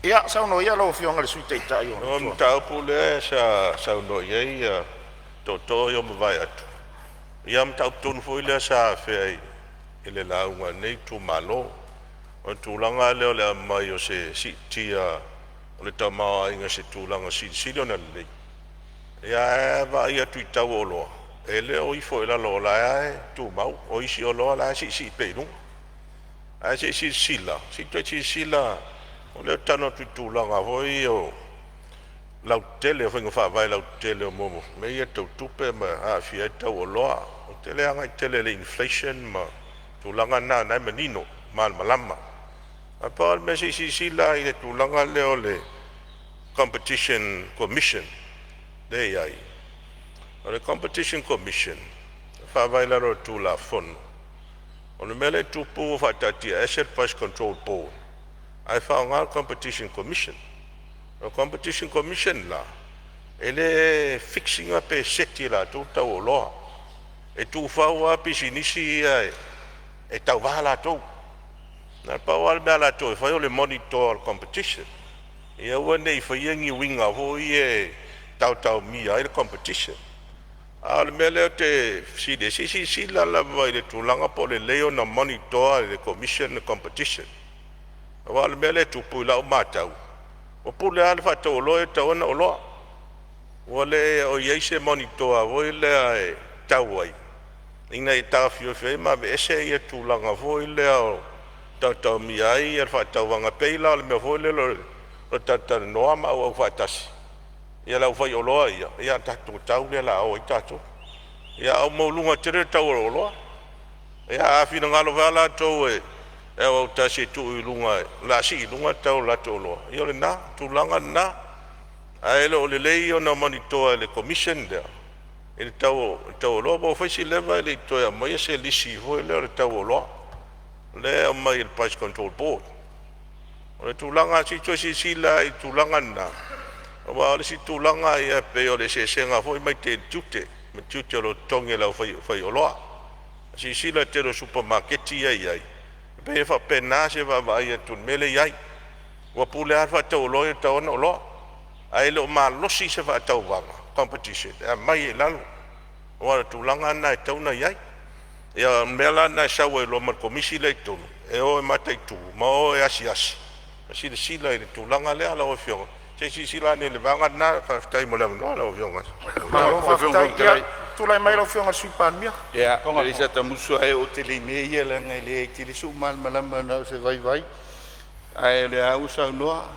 ia, sau no ia lo fionga le sui teitai o. No tau pu le sa no ia to yo mo vai atu. Ia m tau tonu foi le sa fe ile la unga nei tu malo. O tūlanga leo le mai o se si tia o le tamā inga se tūlanga si leona lei. Ia va ia tui tau o loa. E leo i fo ila loa la e tū mau. O isi o loa la si peinu. A si sila. Si tue si sila. O leo tano tui tūlanga hoi o lau tele o whinga whawai lau tele o momo. Me ia tau tupe ma a fia tau o loa. O tele anga i tele le inflation ma tūlanga na nai manino. Malama. Apa me si sila i le tūlanga leo le competition commission. Dei ai. O le competition commission. Whawai ro tūla fono. O le mele tupu whatatia asset price control board. Ai whaonga competition commission. O competition commission la. Ele fixing up e seti la tū tau o loa. E tū whaua pisi nisi e tau wahala tau. Na pawal bala to fa yo le monitor competition. Ia wane i fa yengi winga ho ie tau mi ai competition. Al mele te si la vai le tulanga po le leo na monitor le commission competition. Wal mele tu pula o matau. O pula al fa to lo e to na lo. Wale o ye se monitor o le tau ai. Ina i ta fio fe ma be ese ye tulanga ho le o tau mi ai e fa tau wanga peila le me hole lo tata noa ma o fa tasi ia la fa yolo ia tatu tau le la o tatu ia o mo lunga tere tau lo ia a fina ngalo vala to e o tasi tu lunga la si lunga tau la to lo ia le na tu langa na ai lo le o na monitor le commission there e tau lo bo fa si leva le to ya mo se lisi ho le tau lo le mai il price control board. O le tūlanga si sila i tūlanga na. O le si tūlanga i a pe o le se senga foi mai te tute. Me tute lo tonge lau fai o loa. Si sila te lo supermarketi ai. Pe e fa pena se va vai a tun mele ai. Wa pule alfa te o loa e tau o loa. Ai lo ma losi se va tau wanga. Competition. A mai e lalo. O le tūlanga na e tau na ai. Ia mela na sawe lo mar komisi le tonu e o matai tu ma o e asi sila i tūlanga le ala o fionga se sila ne le vanga na fa tai mo le no ala o fionga ma lo whaftai tūlai mai lo fionga suipan mia Ia, le sa tamusu ai o tele me ia la ngai le tele su mal malama na se vai ai le au sa noa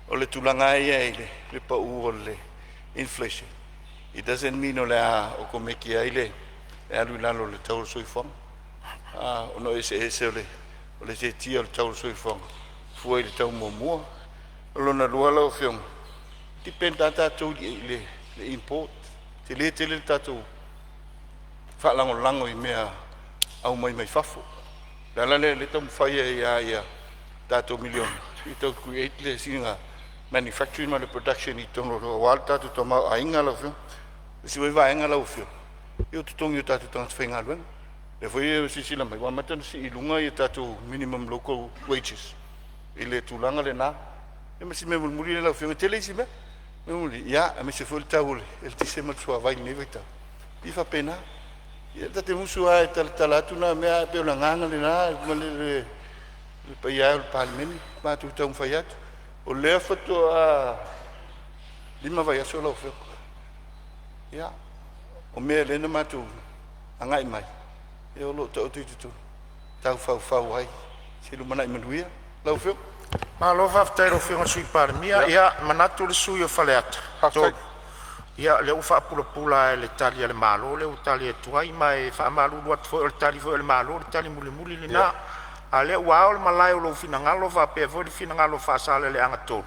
o le tūlanga ai le pa u o le inflation. It doesn't mean o le o komeki ai le e alu lalo le tau soifong. O no ese o le se tia le tau soifong. Fuai le tau mua. O lona lua lau fiong. Dipenda tatou le import. Te le tatou. Whaalango i mea au mai fafo. Lala le tau mwhaia ia tatou milion. I tau create le singa manufacturing ma le production i tono wal tatou tau ainga lau fiong. Siwai wa ainga lau fiong. Eu tutongi o tatu tanga whainga luenga. Le foi si sila mai. Wamata si ilunga i tatu minimum local wages. I le tūlanga le nā. E masi me mulmuli le lau whiunga tele isi me. Me mulmuli. Ia, a me se fwil tau le. El tise matusua vai ne vai tau. I wha pena. Ia tate musu a e talatu na mea pe o na nganga le nā. Ma le paiau le Palemene. Ma tu tau mwhai atu. O lea whato a lima vai aso lau whiunga. Ia. O mea lena matu angai mai. E o lo tau tuitutu. Tau whau ai. Se lumana i manuia. Lau whio. ma lo whaftai lo fionga suipan mia ia manatu le sui o whaleata ia le ufa pula e le tali le malo le utali e tuai mai fa malu wat fo le tali fo le malo le tali muli le na ale wa o malai o lo finangalo va pe vo finangalo fa sale le anga to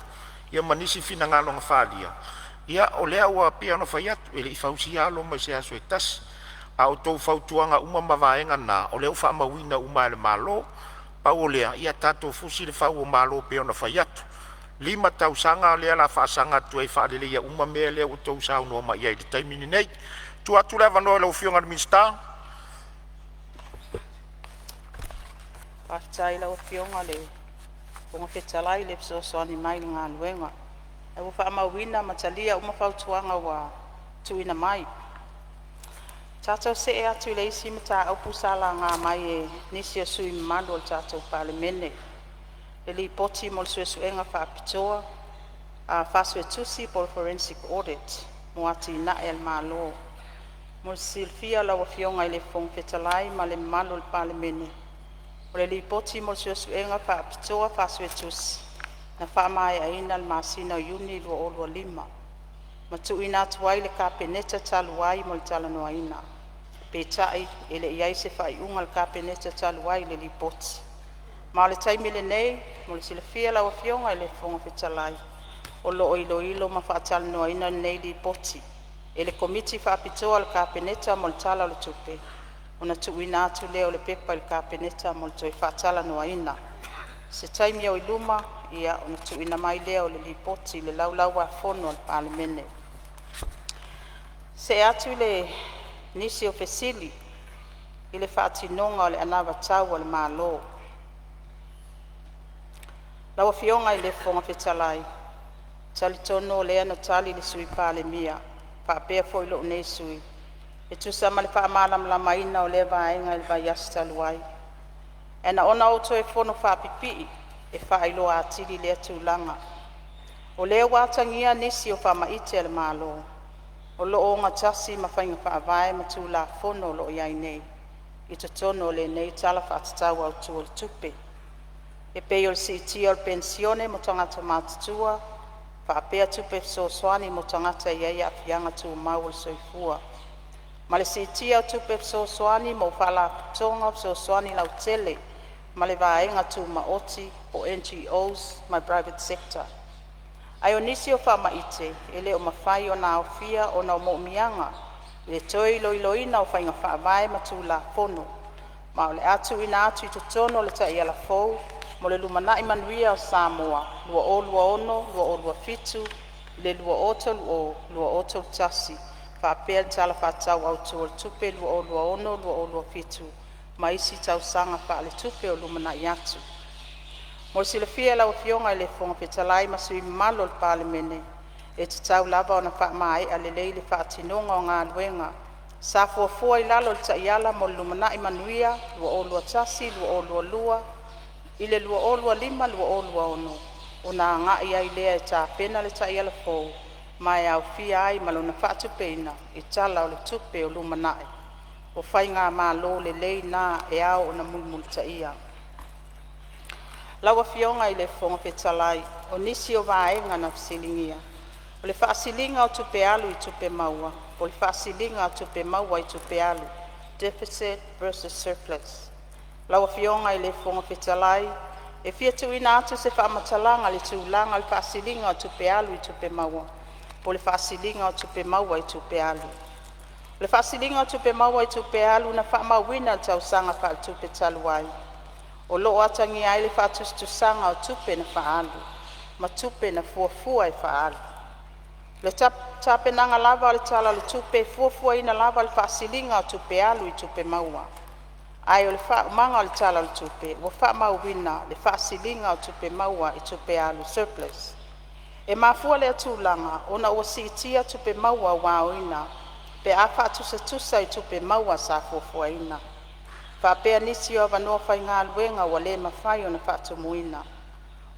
ia manisi finangalo nga falia Ia o lea ua pia no fai atu, ele i fausia alo mai se aso e tasi. A o tau fautuanga uma mavaenga na, o lea ufa mawina uma ele malo, pau o lea, ia tato fusi le fau o malo pia no fai atu. 5 tausanga lea la faasanga tu e faalele ia uma mea lea o tau sao no ma ia i te taimini nei. Tu atu lea vanoa le ufionga ni minsta. Paftai la ufionga le, ponga fetalai le pso soani mai ngā luenga. E ufa amawina matalia uma fautuanga wa tuina mai. Tātou se e atu le isi mata au pusala ngā mai e nisi a sui mmandu o tātou palemene. Le li poti mo le suesuenga whaapitoa, a whasue tusi po le forensic audit, mo ati na e al malo. Mo le silfia la wafionga i le fong fetalai ma le mmandu le palemene. O le li poti mo le suesuenga whaapitoa whasue tusi. Na whaamai aina le masina uni lua o lua 5. Ma tuina atu ai le kapeneta talu ai mo le talanoa ina. Petai ele iai se whai unga le kapeneta talu ai le li poti. Ma le taimi le nei, mo le silafia la wafionga i le fonga fetalai. O lo ilo ma whaatalonoa ina nei li poti. E le komiti whaapitoa le kapeneta mo le tala o le tupe. O na tuina atu leo le pepa i le kapeneta mo le toi whaatalanoa ina. Se taimi au iluma, ia o na tuina mai leo le li poti le laulau a fono al palemene. Se atu le nisi o fesili, i le whaatinonga o le anawa tau o le malo. Lawa fionga i le fonga fetalai. Tali tono o lea na tali le sui palemia. Whaapea fo ilo nei sui. E tusa le whaamalam la maina o le vaenga i le vaiasi taluai. E na ona auto e fono whaapipi e whailo a tili lea tūlanga. O lea watangia nisi o whaamaite le malo. O lo o ngā tasi ma whainga whaavae ma tūla fono lo iai nei. I to tono le nei tala whaatatau au tu o le tupe. E pei o le sitia o le pensione mo tangata mātutua, whaapea tupe so soani mo tangata iai a fianga tu mau o le soifua. Ma le sitia o tupe so soani mo whala putonga so soani lau tele, ma le vaenga tu maoti o NGOs, my private sector. Ai o nisi o whamaite, ele o mawhai o nā ofia o nā mo'mianga, le toi loiloina o whainga whaavae ma tū la fono. Ma o le atu ina atu i tutono le ta i ala fou, mo le lumanai manuia o Samoa, lua o lua ono, lua o lua fitu, le lua oto lua oto tasi, whaapea le tala whaatau au tu o le tupe lua o lua fitu, ma isi tau sanga wha le tupe o lumanai atu. Mo le silafia lau fionga i le fonga fetalai ma sui malo le palemene, e te tau lava o na wha mai a le leile wha atinonga o ngā luenga, sa fuafua i lalo le taiala mo le lumanai manuia, lua o lua tasi, lua o lua, i le lua o lua 5, lua o lua ono. O nā ngā ia i lea e tā pena le tai ala fōu, mai au fia ai malona whaatupeina i tala o le tupe o lumanai. O whai ngā mā lo le lei nā e au o na mulmul taia. Lawa fionga i le fonga fetalai, o nisi o vaenga na fisilingia. O le whaasilinga o tupe alu i tupe maua, o le whaasilinga o tupe maua i tupe alu, deficit versus surplus. Lawa fionga i le fonga fetalai, e fia tuina atu se whaamatalanga le tūlanga le whaasilinga o tupe alu i tupe maua, o le whaasilinga o tupe maua i tupe alu. Le whaasilinga o tupe maua i tupe alu na whaamawina tau sanga wha tupe taluai. O loo atangi ai le whaatustusanga o tupe na whaalu, ma tupe na fuafua e whaalu. Le tapenanga lava le tala le tupe fuafua ina lava le whaasilinga o tupe alu i tupe maua. Ai o le whaamanga o le tala le tupe, o whaamawina le whaasilinga o tupe maua i tupe alu surplus. E mafua le atulanga, ona ua siitia tupe maua waoina, pe a whaatusa i tupe maua sa fuafua ina. Whapea nisi o wanoa whai ngā luenga wa le mawhai o na whaatumuina.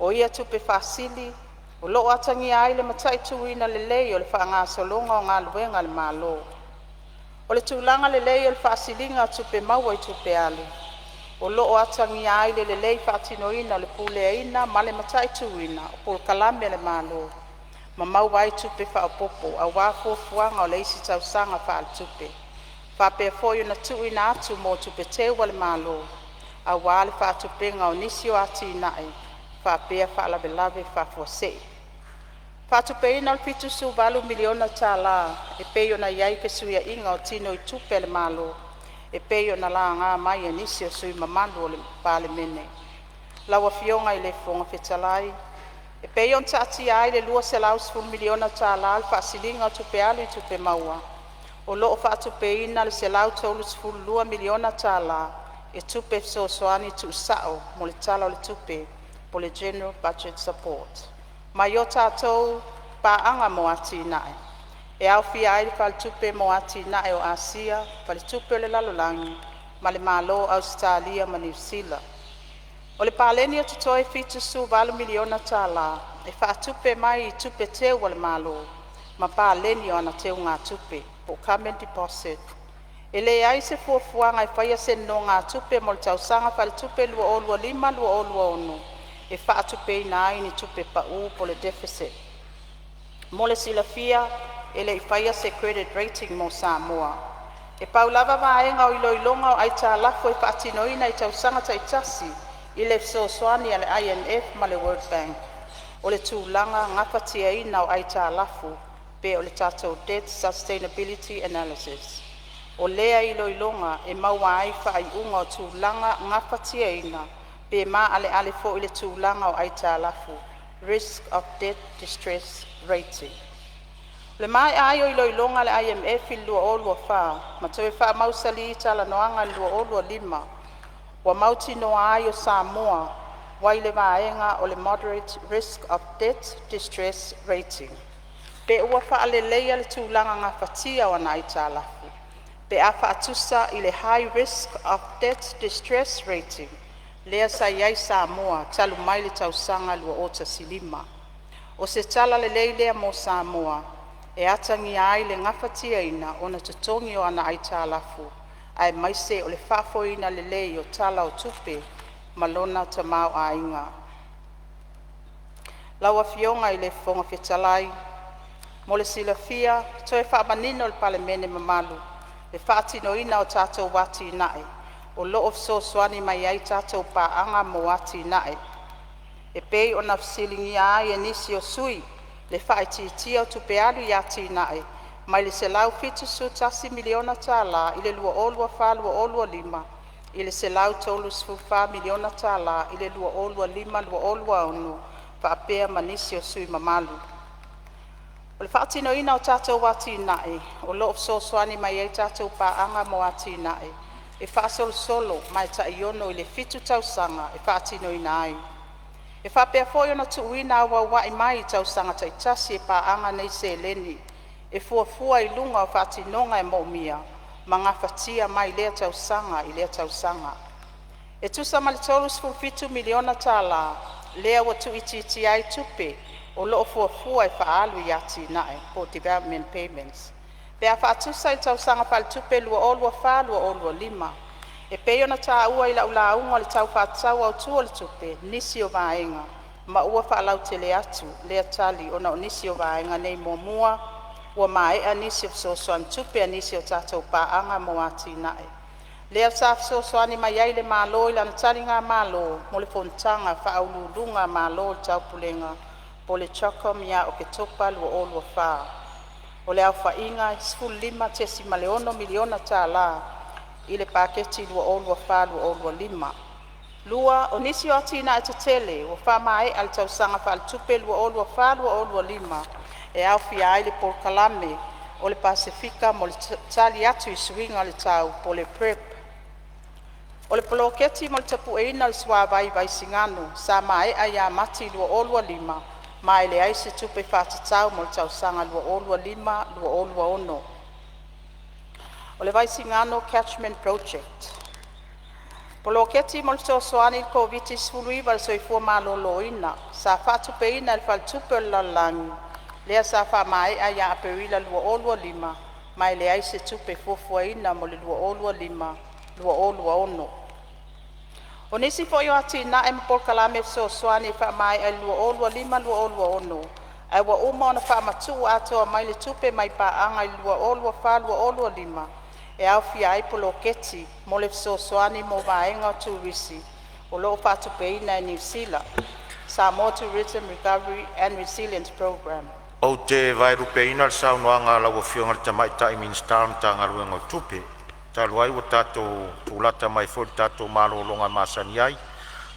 O ia tupe whaasili, o loo atangi ai le matai tuina le lei o le whaanga solonga o ngā luenga le malo. O le tūlanga le lei o le whaasilinga tupe maua i tupe alu. O loo atangi ai le lei whaatinoina le puleaina ma le matai tuina o pol kalame le malo. Ma mau ai tupe whaapopo a wafuafuanga o le isi tausanga whaal tupe. Whapea fōio na tuina atu mō tupe teua le malo, a wāle whaatupenga o nisi o ati inae, whapea whaalawelawe whafuase. Whatupeina o pitu su valu miliona tala, e pei ona iai ke suia inga o tino I tupe le malo, e pei ona la ngā mai e nisi o sui mamalu o le Palemene. Lawa fionga I le fonga fetalai, e pei on taati ai le lua se laus fun miliona tala al whaasilinga o tupe alu I tupe maua. O loo whatupeina le se lau tolus fun lua miliona tala, e tupe so soani tu sao mo le tala o le tupe, po le general budget support. Mai o tātou pāanga mo ati nae. E au fia ai whal tupe mo ati nae o Asia, whal tupe o le lalolangi, ma le malo Australia ma New Zealand. O le pāleni o tutoe fitu su valu miliona tala, e wha tupe mai I tupe teu o le malo, ma pāleni o ana teu ngā tupe, po common deposit. E le ai se fuafuanga I whaia se no ngā tupe mo le tausanga whal tupe lua o lua lima lua o lua ono. E whaatupe ina ai ni tupe pau po le deficit. Mo le silafia, e le whaia se credit rating mo Samoa. E paulava vaenga o iloilonga o ai tā lafo I whaatinoina I tausanga taitasi, I le sosoani ale IMF ma le World Bank. O le tūlanga ngapatia ina o ai tā lafo, pe o le tātou debt sustainability analysis. O lea iloilonga e maua ai whaai unga o tūlanga ngapatia ina, pe ma ale ale fo I le tūlanga o ai tā lafu, risk of debt distress rating. Le mai ai o iloilonga le IMF I lua o lua wha, ma tawe wha mausali I tala noanga lua o lua lima, wa mauti noa ai o Samoa, wai le vaenga o le moderate risk of debt distress rating. Pe ua wha ale leia le tūlanga ngā whatia o ana ai tā lafu, pe a wha atusa I le high risk of debt distress rating, lea sa iai Samoa talu mai le tausanga lua ota silima. O se tala le leilea mo Samoa, e atangi ai le ngafatia ina o na tutongi o ana ai tā lafu, ai maise o le whafoina le lei o tala o tupe, malona tamau a inga. Laua fionga I le fonga fetalai, mo le silafia, toe whaamanino le Palemene mamalu, le whaatino ina o tātou wati nae, o loo soani mai ai tātou pāanga mo ati nae. E pei o na fsilingi ai e nisi o sui, le whaititia o tupe alu I ati nae, mai le se lau fitu su tasi miliona tala, I le lua olua wha lua olua lima, I le se lau tolus fufa miliona tala, I le lua olua lima lua olua ono, whaapea ma nisi o sui mamalu. O le whaatino ina o tātou wati nae, o loo soani mai ai tātou pāanga mo ati nae, e whaasolo solo mai ta iono I le fitu tausanga e whaatino ina ai. E whapea foi ona tuuina awa wai mai tausanga taitasi e pāanga nei se leni, e fuafua I lunga o whaatinonga e maumia, ma ngā whatia mai lea tausanga I lea tausanga. E tusa ma le tolus fitu miliona tala, lea watu iti ai tupe, o loo fuafua e whaalu I ati nae, po development payments. Pea whaatusa I tausanga pal tupe lua olua wha lua olua lima. E pei ona tā ua I laulaunga le tau whaatau au tua le tupe, nisi o vaenga, ma ua whaalau te le atu, lea tali ona o nisi o vaenga nei mua, ua maea nisi o sosoan tupe a nisi o tātou pāanga mo ati nae. Lea sa sosoani mai ai le malo I lana tali ngā malo, mo le Fonotaga whaaululunga malo le tau pulenga, po le chokom ia Oketopa lua olua wha. O le au whainga, lima tesi maleono miliona tala, I le paketi lua olua wha lua olua lima. Lua, o nisi o atina e te tele, o wha mai al tausanga wha al tupe lua olua wha lua olua lima, e au fia ai le Polkalame, o le Pasifika mo le tali atu I suinga le tau, po le prep. O le poloketi mo le tapueina le suawai vai singano, sa mai ai a mati lua olua lima, mai le aise tupe whatatau mo le tausanga lua olua lima, lua olua ono. O le Vaisingano Catchment Project. Poloketi mo le sosoani COVID-19 le soifua maloloina, sa whatupeina le whaltupe o lalangi, lea sa whamae ai a aperila lua olua lima, mai le aise tupe fuafuaina mo le lua olua lima, lua olua ono. O nisi fo yo ati na e Polkalame sosoani whamae ai lua olua lima, lua olua ono. Ai wa uma ona whamatu atoa mai le tupe mai paanga I lua olua wha lua olua lima, e au fia ai poloketi mo le sosoani mo vaenga o turisi, o loo whatupeina e New Zealand, Samoa Tourism Recovery and Resilience Program. O te vai rupeina le saunoanga la wafionga le tamaita i minister tanga ruenga tupe. Ta luai wa tato tulata mai fo tato malo longa masani ai.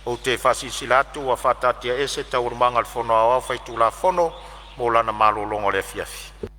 O te fasisilatu wa fatatia ese ta urmanga le fono awa fai tula fono mo lana malo longa le fiafi.